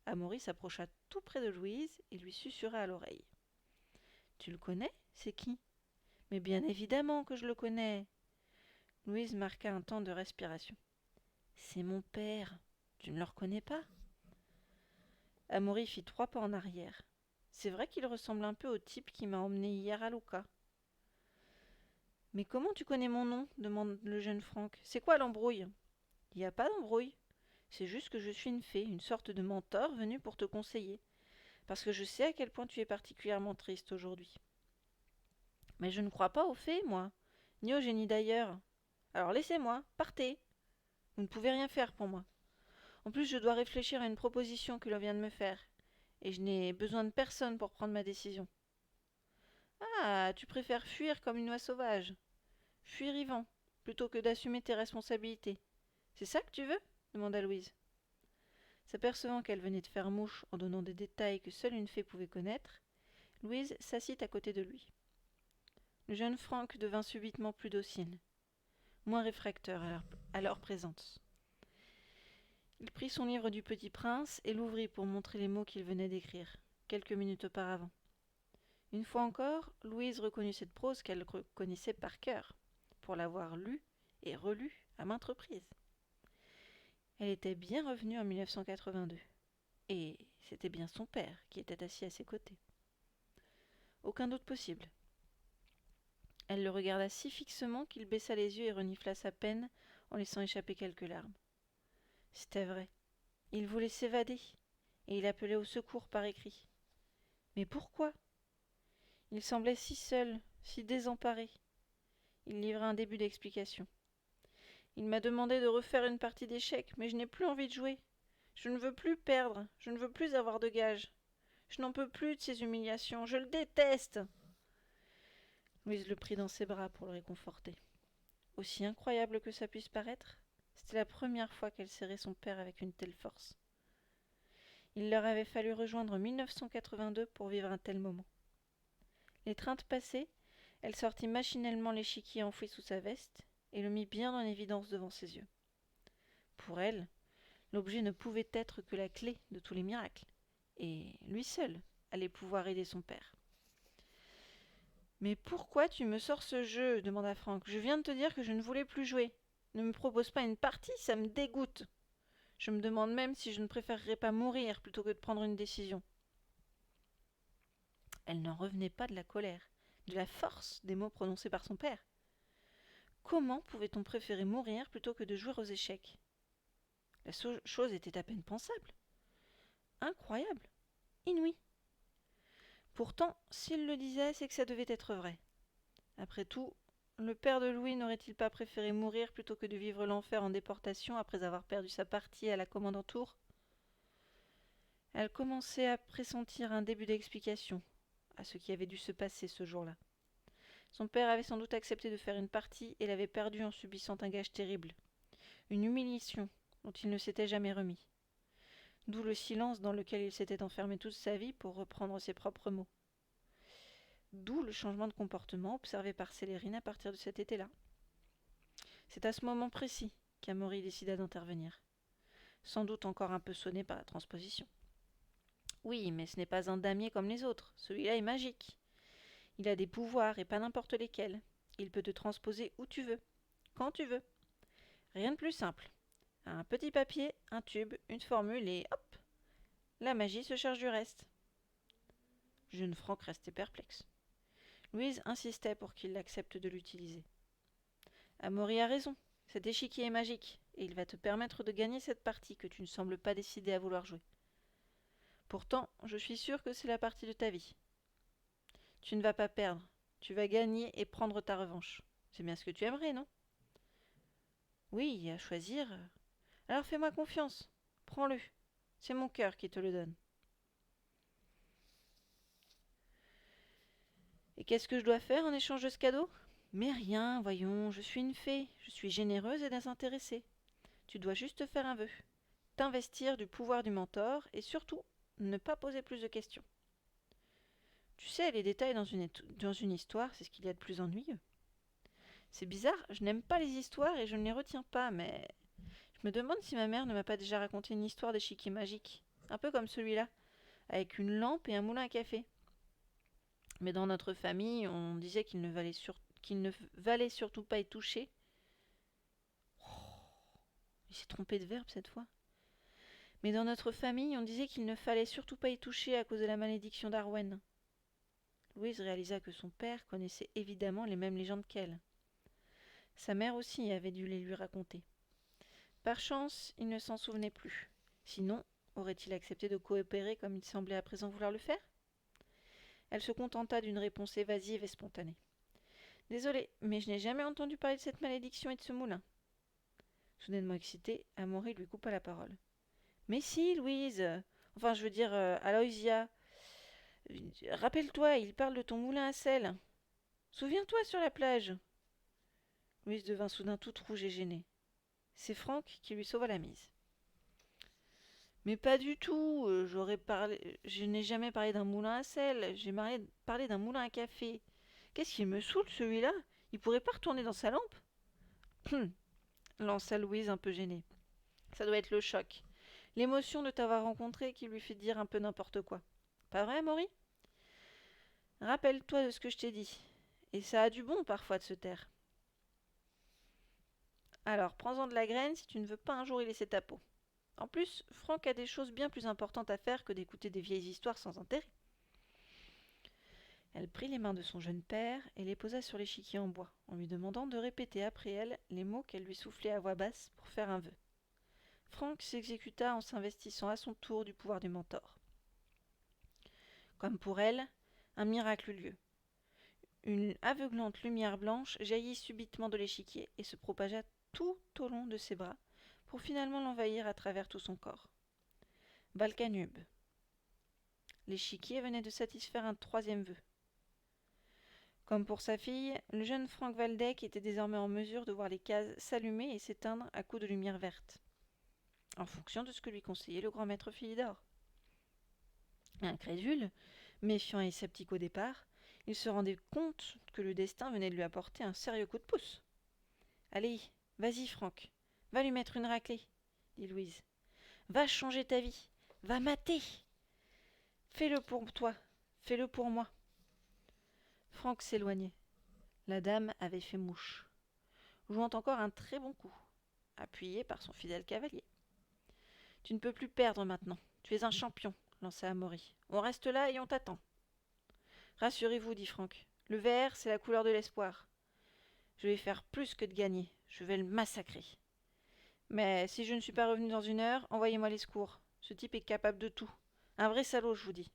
Amaury s'approcha tout près de Louise et lui susurra à l'oreille. « Tu le connais ? C'est qui ?»« Mais bien évidemment que je le connais !» Louise marqua un temps de respiration. « C'est mon père. Tu ne le reconnais pas ?» Amaury fit 3 pas en arrière. C'est vrai qu'il ressemble un peu au type qui m'a emmené hier à Lucca. « Mais comment tu connais mon nom ?» demande le jeune Franck. « C'est quoi l'embrouille ?»« Il n'y a pas d'embrouille. C'est juste que je suis une fée, une sorte de mentor venue pour te conseiller. Parce que je sais à quel point tu es particulièrement triste aujourd'hui. » « Mais je ne crois pas aux fées, moi, ni aux génies d'ailleurs. Alors laissez-moi, partez. Vous ne pouvez rien faire pour moi. En plus, je dois réfléchir à une proposition que l'on vient de me faire, et je n'ai besoin de personne pour prendre ma décision. »« Ah, tu préfères fuir comme une oie sauvage. Fuir vivant, plutôt que d'assumer tes responsabilités. C'est ça que tu veux ?» demanda Louise. S'apercevant qu'elle venait de faire mouche en donnant des détails que seule une fée pouvait connaître, Louise s'assit à côté de lui. Le jeune Franck devint subitement plus docile, moins réfractaire à leur présence. Il prit son livre du Petit Prince et l'ouvrit pour montrer les mots qu'il venait d'écrire, quelques minutes auparavant. Une fois encore, Louise reconnut cette prose qu'elle connaissait par cœur, pour l'avoir lue et relue à maintes reprises. Elle était bien revenue en 1982, et c'était bien son père qui était assis à ses côtés. Aucun doute possible. Elle le regarda si fixement qu'il baissa les yeux et renifla sa peine en laissant échapper quelques larmes. C'était vrai. Il voulait s'évader, et il appelait au secours par écrit. Mais pourquoi? Il semblait si seul, si désemparé. Il livra un début d'explication. Il m'a demandé de refaire une partie d'échecs, mais je n'ai plus envie de jouer. Je ne veux plus perdre, je ne veux plus avoir de gages. Je n'en peux plus de ces humiliations, je le déteste. Louise le prit dans ses bras pour le réconforter. Aussi incroyable que ça puisse paraître, c'était la première fois qu'elle serrait son père avec une telle force. Il leur avait fallu rejoindre 1982 pour vivre un tel moment. L'étreinte passée, elle sortit machinalement l'échiquier enfoui sous sa veste et le mit bien en évidence devant ses yeux. Pour elle, l'objet ne pouvait être que la clé de tous les miracles, et lui seul allait pouvoir aider son père. « Mais pourquoi tu me sors ce jeu ?» demanda Franck. « Je viens de te dire que je ne voulais plus jouer. Ne me propose pas une partie, ça me dégoûte. Je me demande même si je ne préférerais pas mourir plutôt que de prendre une décision. » Elle n'en revenait pas de la colère, de la force des mots prononcés par son père. Comment pouvait-on préférer mourir plutôt que de jouer aux échecs? La chose était à peine pensable. Incroyable, inouï. Pourtant, s'il le disait, c'est que ça devait être vrai. Après tout, le père de Louis n'aurait-il pas préféré mourir plutôt que de vivre l'enfer en déportation après avoir perdu sa partie à la commandanture? Elle commençait à pressentir un début d'explication à ce qui avait dû se passer ce jour-là. Son père avait sans doute accepté de faire une partie et l'avait perdu en subissant un gage terrible, une humiliation dont il ne s'était jamais remis. D'où le silence dans lequel il s'était enfermé toute sa vie, pour reprendre ses propres mots. D'où le changement de comportement observé par Célérine à partir de cet été-là. C'est à ce moment précis qu'Amaury décida d'intervenir, sans doute encore un peu sonné par la transposition. Oui, mais ce n'est pas un damier comme les autres, celui-là est magique. Il a des pouvoirs et pas n'importe lesquels. Il peut te transposer où tu veux, quand tu veux. Rien de plus simple. Un petit papier, un tube, une formule et hop, la magie se charge du reste. Jeune Franck restait perplexe. Louise insistait pour qu'il accepte de l'utiliser. Amaury a raison, cet échiquier est magique, et il va te permettre de gagner cette partie que tu ne sembles pas décidé à vouloir jouer. Pourtant, je suis sûre que c'est la partie de ta vie. Tu ne vas pas perdre, tu vas gagner et prendre ta revanche. C'est bien ce que tu aimerais, non? Oui, à choisir. Alors fais-moi confiance, prends-le. C'est mon cœur qui te le donne. Et qu'est-ce que je dois faire en échange de ce cadeau? Mais rien, voyons, je suis une fée, je suis généreuse et désintéressée. Tu dois juste faire un vœu, t'investir du pouvoir du mentor et surtout ne pas poser plus de questions. Tu sais, les détails dans une histoire, c'est ce qu'il y a de plus ennuyeux. C'est bizarre, je n'aime pas les histoires et je ne les retiens pas, mais je me demande si ma mère ne m'a pas déjà raconté une histoire d'échiquier magique, un peu comme celui-là, avec une lampe et un moulin à café. Mais dans notre famille, on disait qu'il ne valait surtout pas y toucher. Oh, il s'est trompé de verbe cette fois. Mais dans notre famille, on disait qu'il ne fallait surtout pas y toucher à cause de la malédiction d'Arwen. Louise réalisa que son père connaissait évidemment les mêmes légendes qu'elle. Sa mère aussi avait dû les lui raconter. Par chance, il ne s'en souvenait plus. Sinon, aurait-il accepté de coopérer comme il semblait à présent vouloir le faire? Elle se contenta d'une réponse évasive et spontanée. « Désolée, mais je n'ai jamais entendu parler de cette malédiction et de ce moulin. » Soudainement excitée, Amaury lui coupa la parole. « Mais si, Louise. Enfin, je veux dire, Aloysia. Rappelle-toi, il parle de ton moulin à sel. Souviens-toi sur la plage. » Louise devint soudain toute rouge et gênée. C'est Franck qui lui sauva la mise. « Mais pas du tout. Je n'ai jamais parlé d'un moulin à sel. J'ai parlé d'un moulin à café. Qu'est-ce qu'il me saoule, celui-là? Il pourrait pas retourner dans sa lampe? » lança Louise un peu gênée. Ça doit être le choc. L'émotion de t'avoir rencontré qui lui fait dire un peu n'importe quoi. Pas vrai, Maury? Rappelle-toi de ce que je t'ai dit. Et ça a du bon parfois de se taire. Alors, prends-en de la graine si tu ne veux pas un jour y laisser ta peau. En plus, Franck a des choses bien plus importantes à faire que d'écouter des vieilles histoires sans intérêt. Elle prit les mains de son jeune père et les posa sur l'échiquier en bois, en lui demandant de répéter après elle les mots qu'elle lui soufflait à voix basse pour faire un vœu. Frank s'exécuta en s'investissant à son tour du pouvoir du mentor. Comme pour elle, un miracle eut lieu. Une aveuglante lumière blanche jaillit subitement de l'échiquier et se propagea tout au long de ses bras, pour finalement l'envahir à travers tout son corps. Balkanub. L'échiquier venait de satisfaire un troisième vœu. Comme pour sa fille, le jeune Frank Waldeck était désormais en mesure de voir les cases s'allumer et s'éteindre à coups de lumière verte, en fonction de ce que lui conseillait le grand maître Philidor. Incrédule, méfiant et sceptique au départ, il se rendait compte que le destin venait de lui apporter un sérieux coup de pouce. « Allez, vas-y Franck, va lui mettre une raclée, » dit Louise. « Va changer ta vie, va mater. Fais-le pour toi, fais-le pour moi. » Franck s'éloignait. La dame avait fait mouche, jouant encore un très bon coup, appuyé par son fidèle cavalier. « Tu ne peux plus perdre maintenant, tu es un champion, » lança Amaury. « On reste là et on t'attend. » « Rassurez-vous, dit Franck, le vert, c'est la couleur de l'espoir. Je vais faire plus que de gagner, je vais le massacrer. Mais si je ne suis pas revenu dans une heure, envoyez-moi les secours. Ce type est capable de tout. Un vrai salaud, je vous dis. »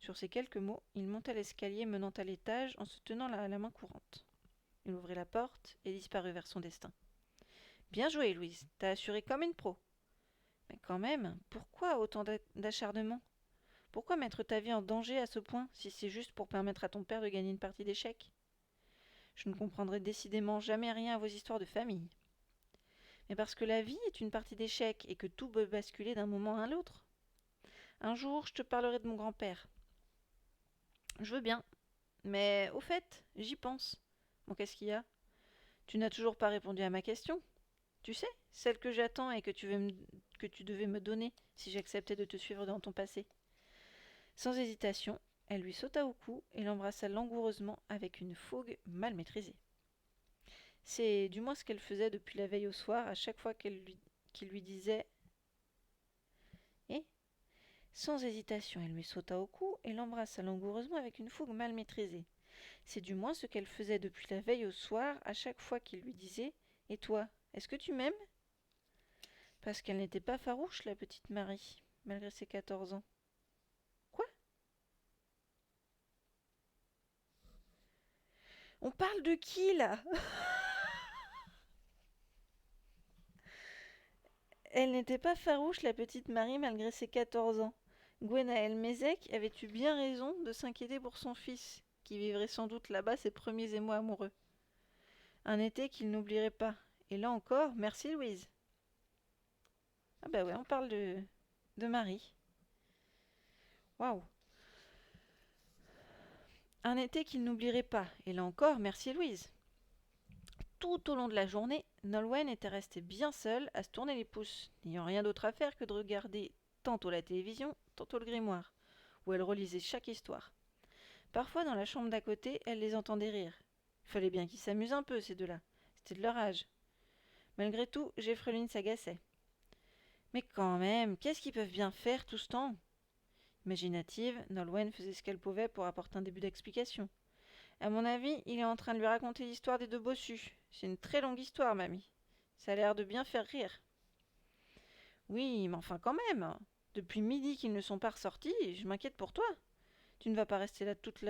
Sur ces quelques mots, il monta l'escalier menant à l'étage en se tenant la main courante. Il ouvrit la porte et disparut vers son destin. « Bien joué, Louise, t'as assuré comme une pro. Mais quand même, pourquoi autant d'acharnement ? Pourquoi mettre ta vie en danger à ce point, si c'est juste pour permettre à ton père de gagner une partie d'échecs ? Je ne comprendrai décidément jamais rien à vos histoires de famille. Mais parce que la vie est une partie d'échecs et que tout peut basculer d'un moment à l'autre. Un jour, je te parlerai de mon grand-père. Je veux bien, mais au fait, j'y pense. Bon, qu'est-ce qu'il y a ? Tu n'as toujours pas répondu à ma question. Tu sais, celle que j'attends et que tu devais me donner si j'acceptais de te suivre dans ton passé. Sans hésitation, elle lui sauta au cou et l'embrassa langoureusement avec une fougue mal maîtrisée. C'est du moins ce qu'elle faisait depuis la veille au soir, à chaque fois qu'il lui disait « Eh ?» Sans hésitation, elle lui sauta au cou et l'embrassa langoureusement avec une fougue mal maîtrisée. C'est du moins ce qu'elle faisait depuis la veille au soir, à chaque fois qu'il lui disait « Et toi, est-ce que tu m'aimes ?» Parce qu'elle n'était pas farouche, la petite Marie, malgré ses 14 ans. Quoi ? On parle de qui, là ? Elle n'était pas farouche, la petite Marie, malgré ses 14 ans. Gwenaël Mézec avait eu bien raison de s'inquiéter pour son fils, qui vivrait sans doute là-bas ses premiers émois amoureux. Un été qu'il n'oublierait pas. Et là encore, merci Louise. Ah bah ouais, on parle de Marie. Waouh. Un été qu'il n'oublierait pas. Et là encore, merci Louise. Tout au long de la journée, Nolwenn était restée bien seule à se tourner les pouces, n'ayant rien d'autre à faire que de regarder tantôt la télévision, tantôt le grimoire, où elle relisait chaque histoire. Parfois, dans la chambre d'à côté, elle les entendait rire. Il fallait bien qu'ils s'amusent un peu, ces deux-là. C'était de leur âge. Malgré tout, Jeffreline s'agaçait. Mais quand même, qu'est-ce qu'ils peuvent bien faire tout ce temps ? Imaginative, Nolwenn faisait ce qu'elle pouvait pour apporter un début d'explication. À mon avis, il est en train de lui raconter l'histoire des deux bossus. C'est une très longue histoire, mamie. Ça a l'air de bien faire rire. Oui, mais enfin quand même. Depuis midi qu'ils ne sont pas ressortis, je m'inquiète pour toi. Tu ne vas pas rester là toute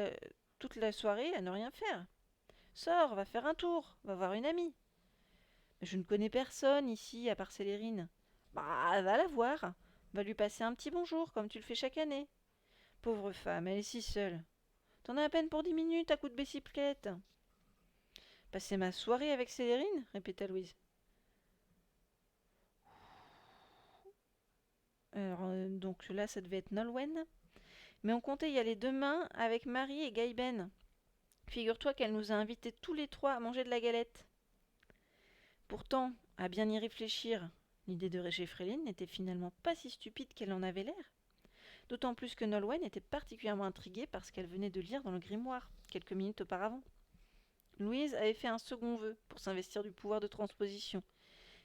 la soirée à ne rien faire. Sors, va faire un tour, va voir une amie. Mais je ne connais personne ici, à part Célérine. Bah, va la voir. Va lui passer un petit bonjour, comme tu le fais chaque année. Pauvre femme, elle est si seule. T'en as à peine pour 10 minutes à coup de bicyclette. Passer ma soirée avec Célérine, répéta Louise. Alors, donc là, ça devait être Nolwenn. Mais on comptait y aller demain avec Marie et Gaïben. Figure-toi qu'elle nous a invités tous les trois à manger de la galette. Pourtant, à bien y réfléchir, l'idée de Jeffreline n'était finalement pas si stupide qu'elle en avait l'air. D'autant plus que Nolwenn était particulièrement intriguée par ce qu'elle venait de lire dans le grimoire, quelques minutes auparavant. Louise avait fait un second vœu pour s'investir du pouvoir de transposition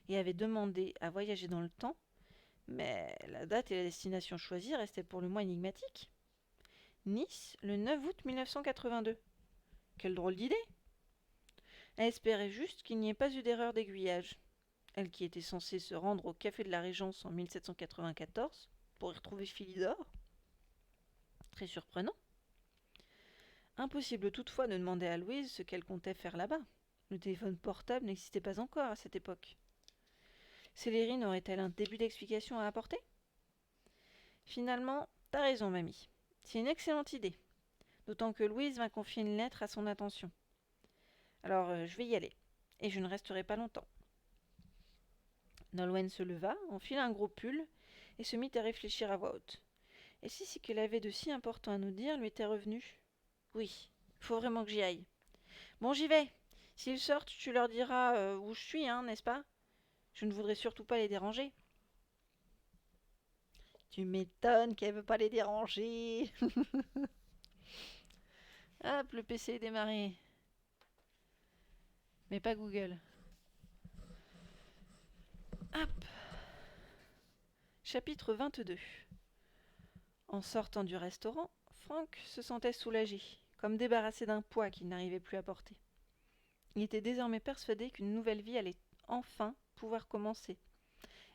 et avait demandé à voyager dans le temps, mais la date et la destination choisie restaient pour le moins énigmatiques. Nice, le 9 août 1982. Quelle drôle d'idée! Elle espérait juste qu'il n'y ait pas eu d'erreur d'aiguillage. Elle qui était censée se rendre au Café de la Régence en 1794 pour y retrouver Philidor. Très surprenant. Impossible toutefois de demander à Louise ce qu'elle comptait faire là-bas. Le téléphone portable n'existait pas encore à cette époque. Célérine aurait-elle un début d'explication à apporter? Finalement, t'as raison, mamie. C'est une excellente idée. D'autant que Louise m'a confié une lettre à son attention. Alors, je vais y aller. Et je ne resterai pas longtemps. Nolwenn se leva, enfila un gros pull et se mit à réfléchir à voix haute. Et si ce qu'elle avait de si important à nous dire lui était revenu? Oui, faut vraiment que j'y aille. Bon, j'y vais. S'ils sortent, tu leur diras où je suis, hein, n'est-ce pas? Je ne voudrais surtout pas les déranger. Tu m'étonnes qu'elle veut pas les déranger. Hop, le PC est démarré. Mais pas Google. Hop. Chapitre 22. En sortant du restaurant, Franck se sentait soulagé, comme débarrassé d'un poids qu'il n'arrivait plus à porter. Il était désormais persuadé qu'une nouvelle vie allait enfin pouvoir commencer,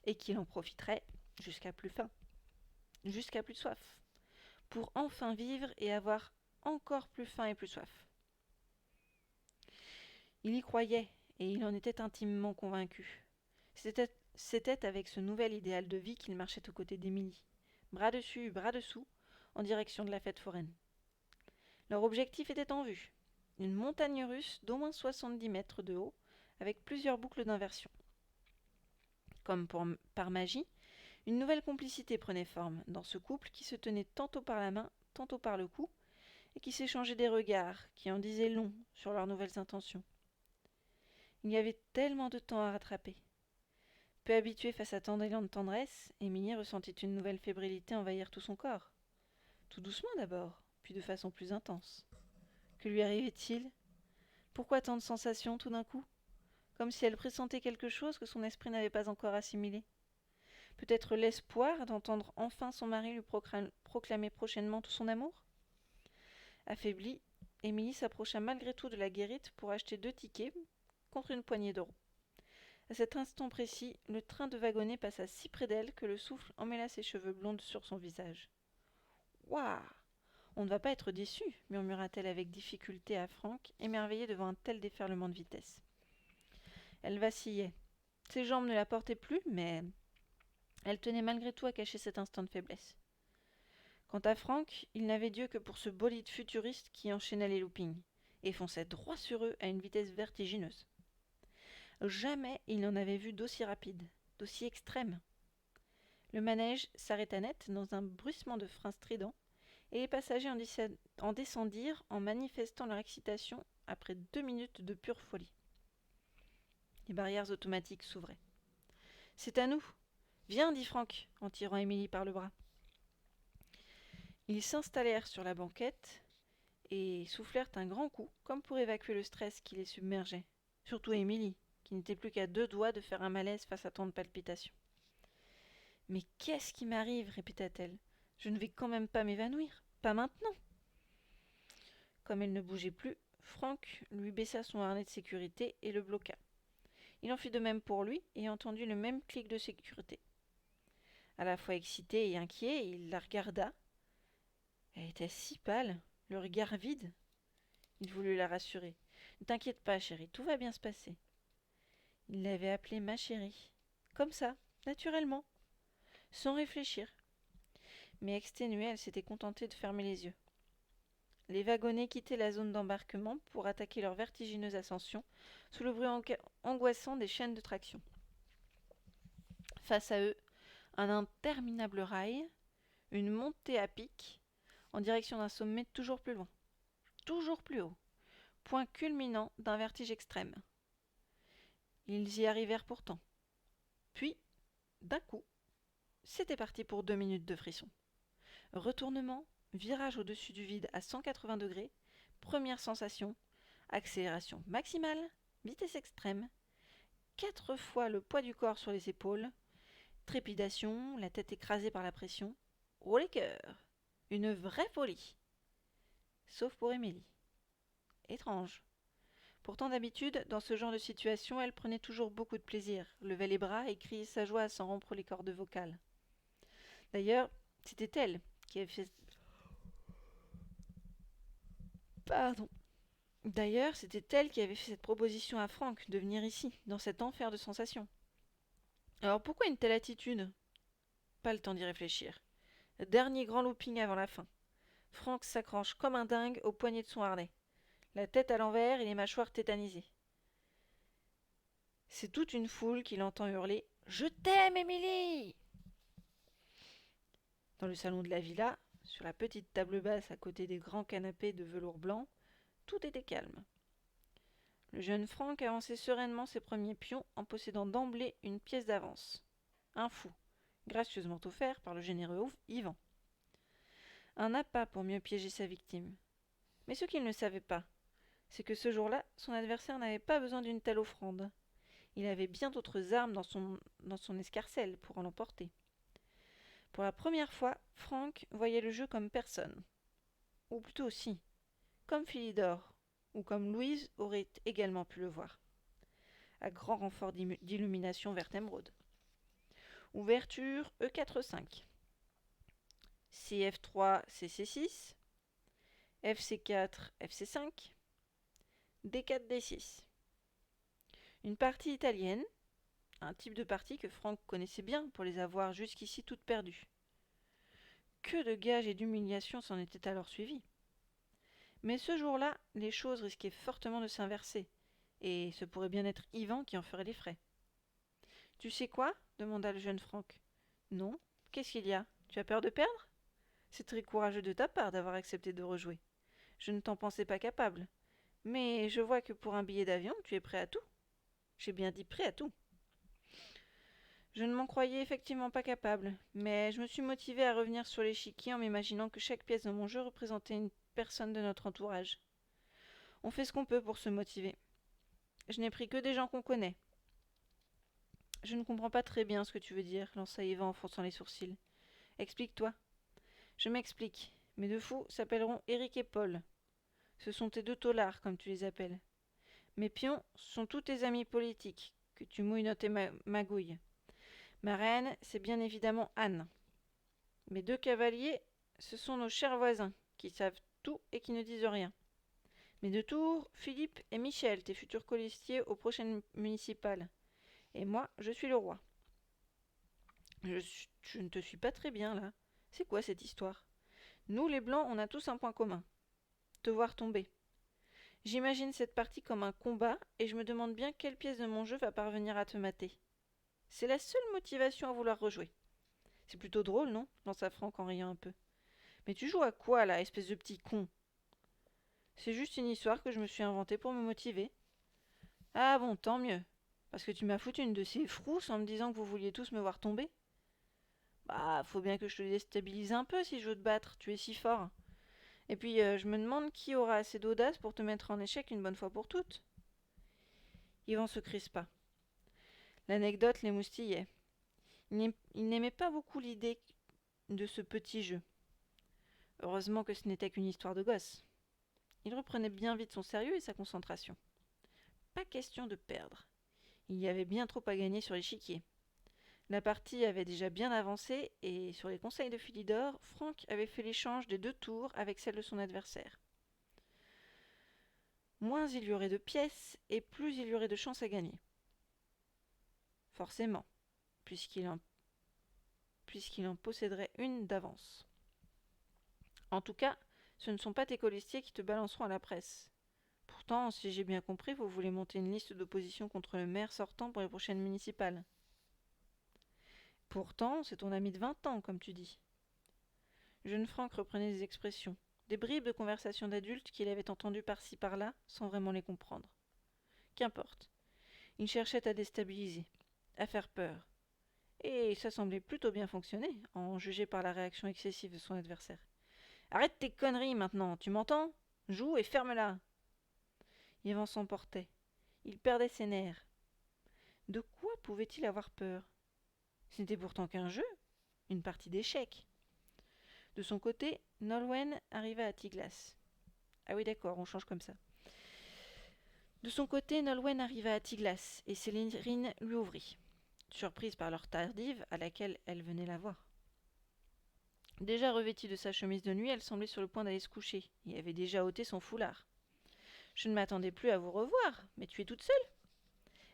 et qu'il en profiterait jusqu'à plus faim, jusqu'à plus soif, pour enfin vivre et avoir encore plus faim et plus soif. Il y croyait, et il en était intimement convaincu. C'était avec ce nouvel idéal de vie qu'il marchait aux côtés d'Émilie, bras dessus, bras dessous, en direction de la fête foraine. Leur objectif était en vue, une montagne russe d'au moins 70 mètres de haut, avec plusieurs boucles d'inversion. Comme par magie, une nouvelle complicité prenait forme dans ce couple qui se tenait tantôt par la main, tantôt par le cou, et qui s'échangeait des regards qui en disaient long sur leurs nouvelles intentions. Il y avait tellement de temps à rattraper. Peu habituée face à tant d'élan de tendresse, Émilie ressentit une nouvelle fébrilité envahir tout son corps. Tout doucement d'abord, puis de façon plus intense. Que lui arrivait-il? Pourquoi tant de sensations tout d'un coup? Comme si elle pressentait quelque chose que son esprit n'avait pas encore assimilé. Peut-être l'espoir d'entendre enfin son mari lui proclamer prochainement tout son amour? Affaiblie, Émilie s'approcha malgré tout de la guérite pour acheter 2 tickets contre une poignée d'euros. À cet instant précis, le train de wagonnet passa si près d'elle que le souffle emmêla ses cheveux blonds sur son visage. « Waouh! On ne va pas être déçu, murmura-t-elle avec difficulté à Franck, émerveillée devant un tel déferlement de vitesse. Elle vacillait. Ses jambes ne la portaient plus, mais elle tenait malgré tout à cacher cet instant de faiblesse. Quant à Franck, il n'avait Dieu que pour ce bolide futuriste qui enchaînait les loopings, et fonçait droit sur eux à une vitesse vertigineuse. Jamais il n'en avait vu d'aussi rapide, d'aussi extrême. Le manège s'arrêta net dans un bruissement de freins strident, et les passagers en descendirent en manifestant leur excitation après 2 minutes de pure folie. Les barrières automatiques s'ouvraient. « C'est à nous! Viens, dit Franck, en tirant Émilie par le bras. Ils s'installèrent sur la banquette et soufflèrent un grand coup, comme pour évacuer le stress qui les submergeait. Surtout Émilie, qui n'était plus qu'à 2 doigts de faire un malaise face à tant de palpitations. « Mais qu'est-ce qui m'arrive » répéta-t-elle. « Je ne vais quand même pas m'évanouir. Pas maintenant. » Comme elle ne bougeait plus, Franck lui baissa son harnais de sécurité et le bloqua. Il en fit de même pour lui et entendit le même clic de sécurité. À la fois excité et inquiet, il la regarda. Elle était si pâle, le regard vide. Il voulut la rassurer. « Ne t'inquiète pas, chérie, tout va bien se passer. » Il l'avait appelée ma chérie. Comme ça, naturellement, sans réfléchir. Mais exténuée, elle s'était contentée de fermer les yeux. Les wagonnets quittaient la zone d'embarquement pour attaquer leur vertigineuse ascension sous le bruit angoissant des chaînes de traction. Face à eux, un interminable rail, une montée à pic, en direction d'un sommet toujours plus loin, toujours plus haut, point culminant d'un vertige extrême. Ils y arrivèrent pourtant. Puis, d'un coup, c'était parti pour 2 minutes de frisson. Retournement, virage au-dessus du vide à 180 degrés, première sensation, accélération maximale, vitesse extrême, 4 fois le poids du corps sur les épaules, trépidation, la tête écrasée par la pression. Oh les cœurs! Une vraie folie! sauf pour Émilie. Étrange. Pourtant d'habitude, dans ce genre de situation, elle prenait toujours beaucoup de plaisir, levait les bras et criait sa joie sans rompre les cordes vocales. D'ailleurs, c'était elle qui avait fait... Pardon. D'ailleurs, c'était elle qui avait fait cette proposition à Franck de venir ici, dans cet enfer de sensations. Alors pourquoi une telle attitude? Pas le temps d'y réfléchir. Dernier grand looping avant la fin. Franck s'accroche comme un dingue au poignet de son harnais, la tête à l'envers et les mâchoires tétanisées. C'est toute une foule qui l'entend hurler « Je t'aime, Émilie !» Dans le salon de la villa, sur la petite table basse à côté des grands canapés de velours blanc, tout était calme. Le jeune Franck avançait sereinement ses premiers pions en possédant d'emblée une pièce d'avance. Un fou, gracieusement offert par le généreux Yvan. Un appât pour mieux piéger sa victime. Mais ce qu'il ne savait pas, c'est que ce jour-là, son adversaire n'avait pas besoin d'une telle offrande. Il avait bien d'autres armes dans son escarcelle pour en l'emporter. Pour la première fois, Franck voyait le jeu comme personne. Ou plutôt aussi, comme Philidor, ou comme Louise aurait également pu le voir. À grand renfort d'illumination vert émeraude. Ouverture E4-5. CF3 CC6. FC4 FC5. D4 D6. Une partie italienne, un type de partie que Franck connaissait bien pour les avoir jusqu'ici toutes perdues. Que de gages et d'humiliations s'en étaient alors suivis. Mais ce jour-là, les choses risquaient fortement de s'inverser, et ce pourrait bien être Yvan qui en ferait les frais. « Tu sais quoi ?» demanda le jeune Franck. « Non. Qu'est-ce qu'il y a? Tu as peur de perdre? C'est très courageux de ta part d'avoir accepté de rejouer. Je ne t'en pensais pas capable. Mais je vois que pour un billet d'avion, tu es prêt à tout. J'ai bien dit prêt à tout. » Je ne m'en croyais effectivement pas capable, mais je me suis motivée à revenir sur l'échiquier en m'imaginant que chaque pièce de mon jeu représentait une personne de notre entourage. On fait ce qu'on peut pour se motiver. Je n'ai pris que des gens qu'on connaît. Je ne comprends pas très bien ce que tu veux dire, lança Yvan en fronçant les sourcils. Explique-toi. Je m'explique. Mes deux fous s'appelleront Eric et Paul. Ce sont tes deux taulards, comme tu les appelles. Mes pions sont tous tes amis politiques, que tu mouilles dans tes magouilles. Ma reine, c'est bien évidemment Anne. Mes deux cavaliers, ce sont nos chers voisins, qui savent tout et qui ne disent rien. Mes deux tours, Philippe et Michel, tes futurs colistiers aux prochaines municipales. Et moi, je suis le roi. Je ne te suis pas très bien, là. C'est quoi cette histoire? Nous, les Blancs, on a tous un point commun. Te voir tomber. J'imagine cette partie comme un combat, et je me demande bien quelle pièce de mon jeu va parvenir à te mater. C'est la seule motivation à vouloir rejouer. C'est plutôt drôle, non? Lança Franck en riant un peu. Mais tu joues à quoi, là, espèce de petit con? C'est juste une histoire que je me suis inventée pour me motiver. Ah bon, tant mieux. Parce que tu m'as foutu une de ces frousses en me disant que vous vouliez tous me voir tomber. Bah, faut bien que je te déstabilise un peu si je veux te battre, tu es si fort. Et puis, je me demande qui aura assez d'audace pour te mettre en échec une bonne fois pour toutes. Yvan se crispa. L'anecdote l'émoustillait. Il n'aimait pas beaucoup l'idée de ce petit jeu. Heureusement que ce n'était qu'une histoire de gosse. Il reprenait bien vite son sérieux et sa concentration. Pas question de perdre. Il y avait bien trop à gagner sur l'échiquier. La partie avait déjà bien avancé et, sur les conseils de Philidor, Franck avait fait l'échange des deux tours avec celle de son adversaire. Moins il y aurait de pièces et plus il y aurait de chances à gagner. Forcément, puisqu'il en posséderait une d'avance. En tout cas, ce ne sont pas tes colistiers qui te balanceront à la presse. Pourtant, si j'ai bien compris, vous voulez monter une liste d'opposition contre le maire sortant pour les prochaines municipales. Pourtant, c'est ton ami de 20 ans, comme tu dis. Jeune Franck reprenait des expressions, des bribes de conversation d'adultes qu'il avait entendues par-ci par-là, sans vraiment les comprendre. Qu'importe. Il cherchait à déstabiliser, à faire peur. Et ça semblait plutôt bien fonctionner, en juger par la réaction excessive de son adversaire. Arrête tes conneries maintenant, tu m'entends? Joue et ferme-la. Yvan s'emportait. Il perdait ses nerfs. De quoi pouvait-il avoir peur? Ce n'était pourtant qu'un jeu, une partie d'échecs. De son côté, Nolwenn arriva à Tiglas. Ah oui, d'accord, on change comme ça. De son côté, Nolwenn arriva à Tiglas, et Célérine lui ouvrit, surprise par l'heure tardive à laquelle elle venait la voir. Déjà revêtue de sa chemise de nuit, elle semblait sur le point d'aller se coucher, et avait déjà ôté son foulard. Je ne m'attendais plus à vous revoir, mais tu es toute seule?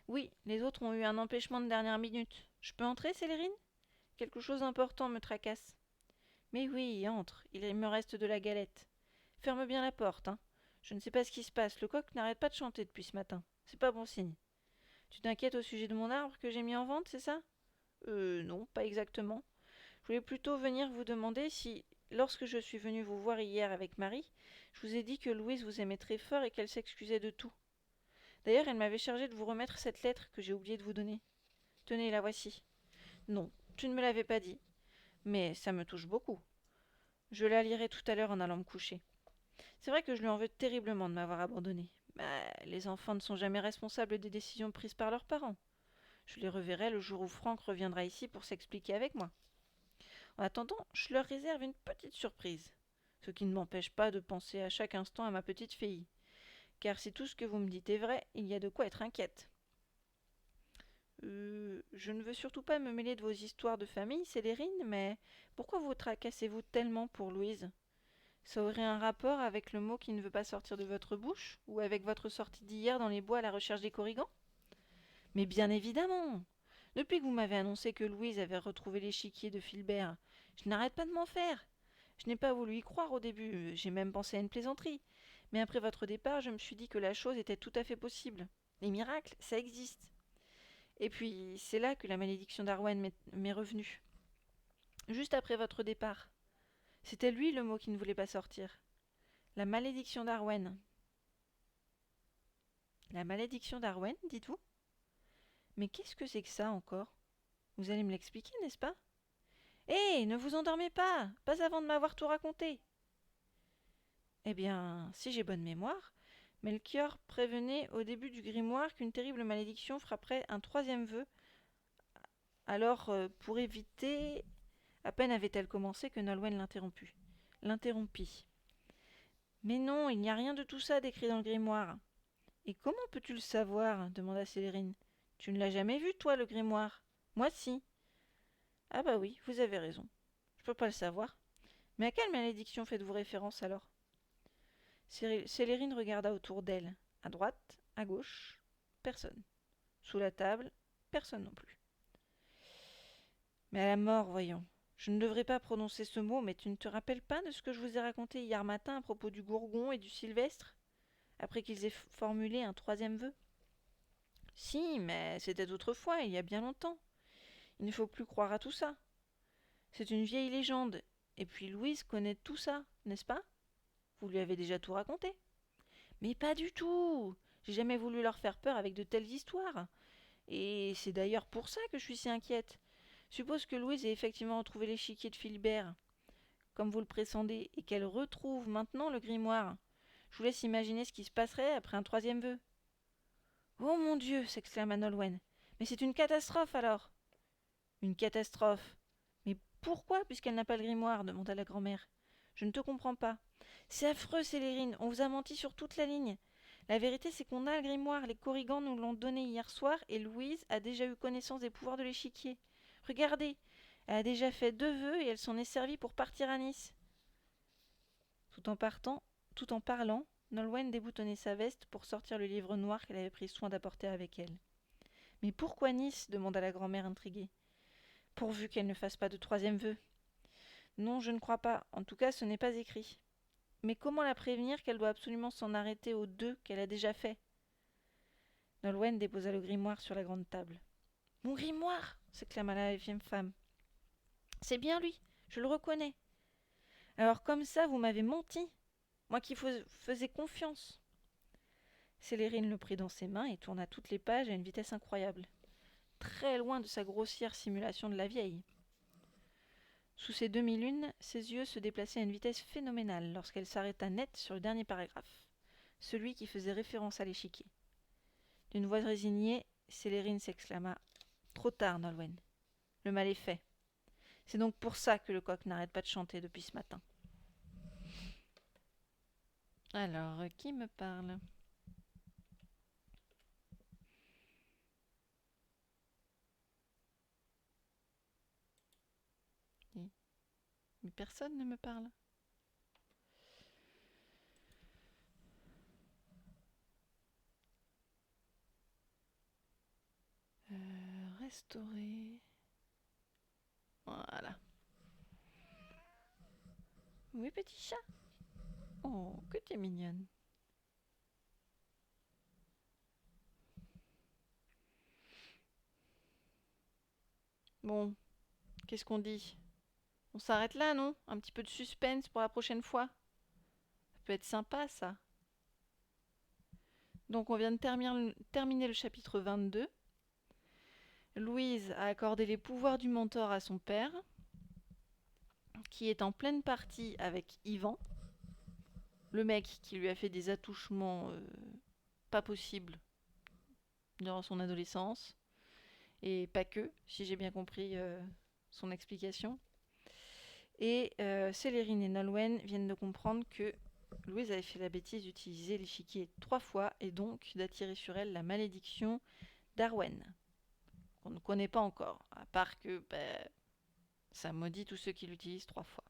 Oui, les autres ont eu un empêchement de dernière minute. Je peux entrer, Célérine? Quelque chose d'important me tracasse. Mais oui, entre, il me reste de la galette. Ferme bien la porte, hein. Je ne sais pas ce qui se passe, le coq n'arrête pas de chanter depuis ce matin. C'est pas bon signe. Tu t'inquiètes au sujet de mon arbre que j'ai mis en vente, c'est ça? Non, pas exactement. Je voulais plutôt venir vous demander si, lorsque je suis venue vous voir hier avec Marie, je vous ai dit que Louise vous aimait très fort et qu'elle s'excusait de tout. D'ailleurs, elle m'avait chargé de vous remettre cette lettre que j'ai oublié de vous donner. Tenez, la voici. Non, tu ne me l'avais pas dit. Mais ça me touche beaucoup. Je la lirai tout à l'heure en allant me coucher. C'est vrai que je lui en veux terriblement de m'avoir abandonnée. Mais les enfants ne sont jamais responsables des décisions prises par leurs parents. Je les reverrai le jour où Franck reviendra ici pour s'expliquer avec moi. En attendant, je leur réserve une petite surprise. Ce qui ne m'empêche pas de penser à chaque instant à ma petite fille. Car si tout ce que vous me dites est vrai, il y a de quoi être inquiète. Je ne veux surtout pas me mêler de vos histoires de famille, Célérine, mais pourquoi vous tracassez-vous tellement pour Louise? Ça aurait un rapport avec le mot qui ne veut pas sortir de votre bouche, ou avec votre sortie d'hier dans les bois à la recherche des corrigans? Mais bien évidemment! Depuis que vous m'avez annoncé que Louise avait retrouvé l'échiquier de Filbert, je n'arrête pas de m'en faire. Je n'ai pas voulu y croire au début, j'ai même pensé à une plaisanterie. Mais après votre départ, je me suis dit que la chose était tout à fait possible. Les miracles, ça existe. Et puis, c'est là que la malédiction d'Arwen m'est revenue. Juste après votre départ. C'était lui le mot qui ne voulait pas sortir. La malédiction d'Arwen. La malédiction d'Arwen, dites-vous? Mais qu'est-ce que c'est que ça encore? Vous allez me l'expliquer, n'est-ce pas? Hé, ne vous endormez pas! Pas avant de m'avoir tout raconté! Eh bien, si j'ai bonne mémoire, Melchior prévenait au début du grimoire qu'une terrible malédiction frapperait un troisième vœu. Alors, pour éviter... À peine avait-elle commencé que Nolwenn l'interrompit. Mais non, il n'y a rien de tout ça décrit dans le grimoire. Et comment peux-tu le savoir? Demanda Célérine. Tu ne l'as jamais vu, toi, le grimoire? Moi, si. Ah bah oui, vous avez raison. Je peux pas le savoir. Mais à quelle malédiction faites-vous référence alors? Célérine regarda autour d'elle. À droite, à gauche, personne. Sous la table, personne non plus. Mais à la mort, voyons. Je ne devrais pas prononcer ce mot, mais tu ne te rappelles pas de ce que je vous ai raconté hier matin à propos du Gourgon et du Sylvestre, après qu'ils aient formulé un troisième vœu? Si, mais c'était autrefois, il y a bien longtemps. Il ne faut plus croire à tout ça. C'est une vieille légende. Et puis Louise connaît tout ça, n'est-ce pas? Vous lui avez déjà tout raconté. Mais pas du tout. J'ai jamais voulu leur faire peur avec de telles histoires. Et c'est d'ailleurs pour ça que je suis si inquiète. Suppose que Louise ait effectivement retrouvé l'échiquier de Philbert, comme vous le pressentez, et qu'elle retrouve maintenant le grimoire. Je vous laisse imaginer ce qui se passerait après un troisième vœu. Oh mon Dieu! S'exclama Nolwenn. Mais c'est une catastrophe alors! Une catastrophe! Mais pourquoi, puisqu'elle n'a pas le grimoire? Demanda la grand-mère. Je ne te comprends pas. C'est affreux, Célérine, on vous a menti sur toute la ligne. La vérité, c'est qu'on a le grimoire, les corrigans nous l'ont donné hier soir, et Louise a déjà eu connaissance des pouvoirs de l'échiquier. Regardez, elle a déjà fait 2 vœux et elle s'en est servie pour partir à Nice. Tout en parlant, Nolwenn déboutonnait sa veste pour sortir le livre noir qu'elle avait pris soin d'apporter avec elle. Mais pourquoi Nice? Demanda la grand-mère intriguée. Pourvu qu'elle ne fasse pas de troisième vœu. Non, je ne crois pas. En tout cas, ce n'est pas écrit. Mais comment la prévenir qu'elle doit absolument s'en arrêter aux 2 qu'elle a déjà faits? Nolwenn déposa le grimoire sur la grande table. Mon grimoire! S'exclama la vieille femme. C'est bien lui, je le reconnais. Alors comme ça, vous m'avez menti, moi qui faisais confiance. Célérine le prit dans ses mains et tourna toutes les pages à une vitesse incroyable, très loin de sa grossière simulation de la vieille. Sous ses demi-lunes, ses yeux se déplaçaient à une vitesse phénoménale lorsqu'elle s'arrêta net sur le dernier paragraphe, celui qui faisait référence à l'échiquier. D'une voix résignée, Célérine s'exclama. Trop tard, Nolwenn. Le mal est fait. C'est donc pour ça que le coq n'arrête pas de chanter depuis ce matin. Alors, qui me parle? Mais personne ne me parle. Restaurer. Voilà. Oui, petit chat. Oh, que t'es mignonne. Bon, qu'est-ce qu'on dit? On s'arrête là, non? Un petit peu de suspense pour la prochaine fois. Ça peut être sympa, ça. Donc, on vient de terminer le chapitre 22. Louise a accordé les pouvoirs du mentor à son père, qui est en pleine partie avec Yvan, le mec qui lui a fait des attouchements pas possibles durant son adolescence. Et pas que, si j'ai bien compris son explication. Et Célérine et Nolwenn viennent de comprendre que Louise avait fait la bêtise d'utiliser l'échiquier 3 fois et donc d'attirer sur elle la malédiction d'Arwen, qu'on ne connaît pas encore, à part que ça maudit tous ceux qui l'utilisent 3 fois.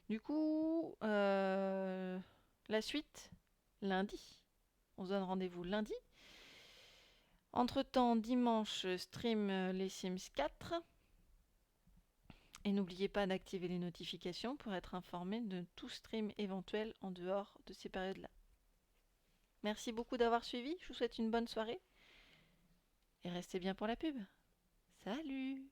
Du coup, la suite, lundi. On se donne rendez-vous lundi. Entre-temps, dimanche, stream les Sims 4. Et n'oubliez pas d'activer les notifications pour être informé de tout stream éventuel en dehors de ces périodes-là. Merci beaucoup d'avoir suivi, je vous souhaite une bonne soirée et restez bien pour la pub. Salut!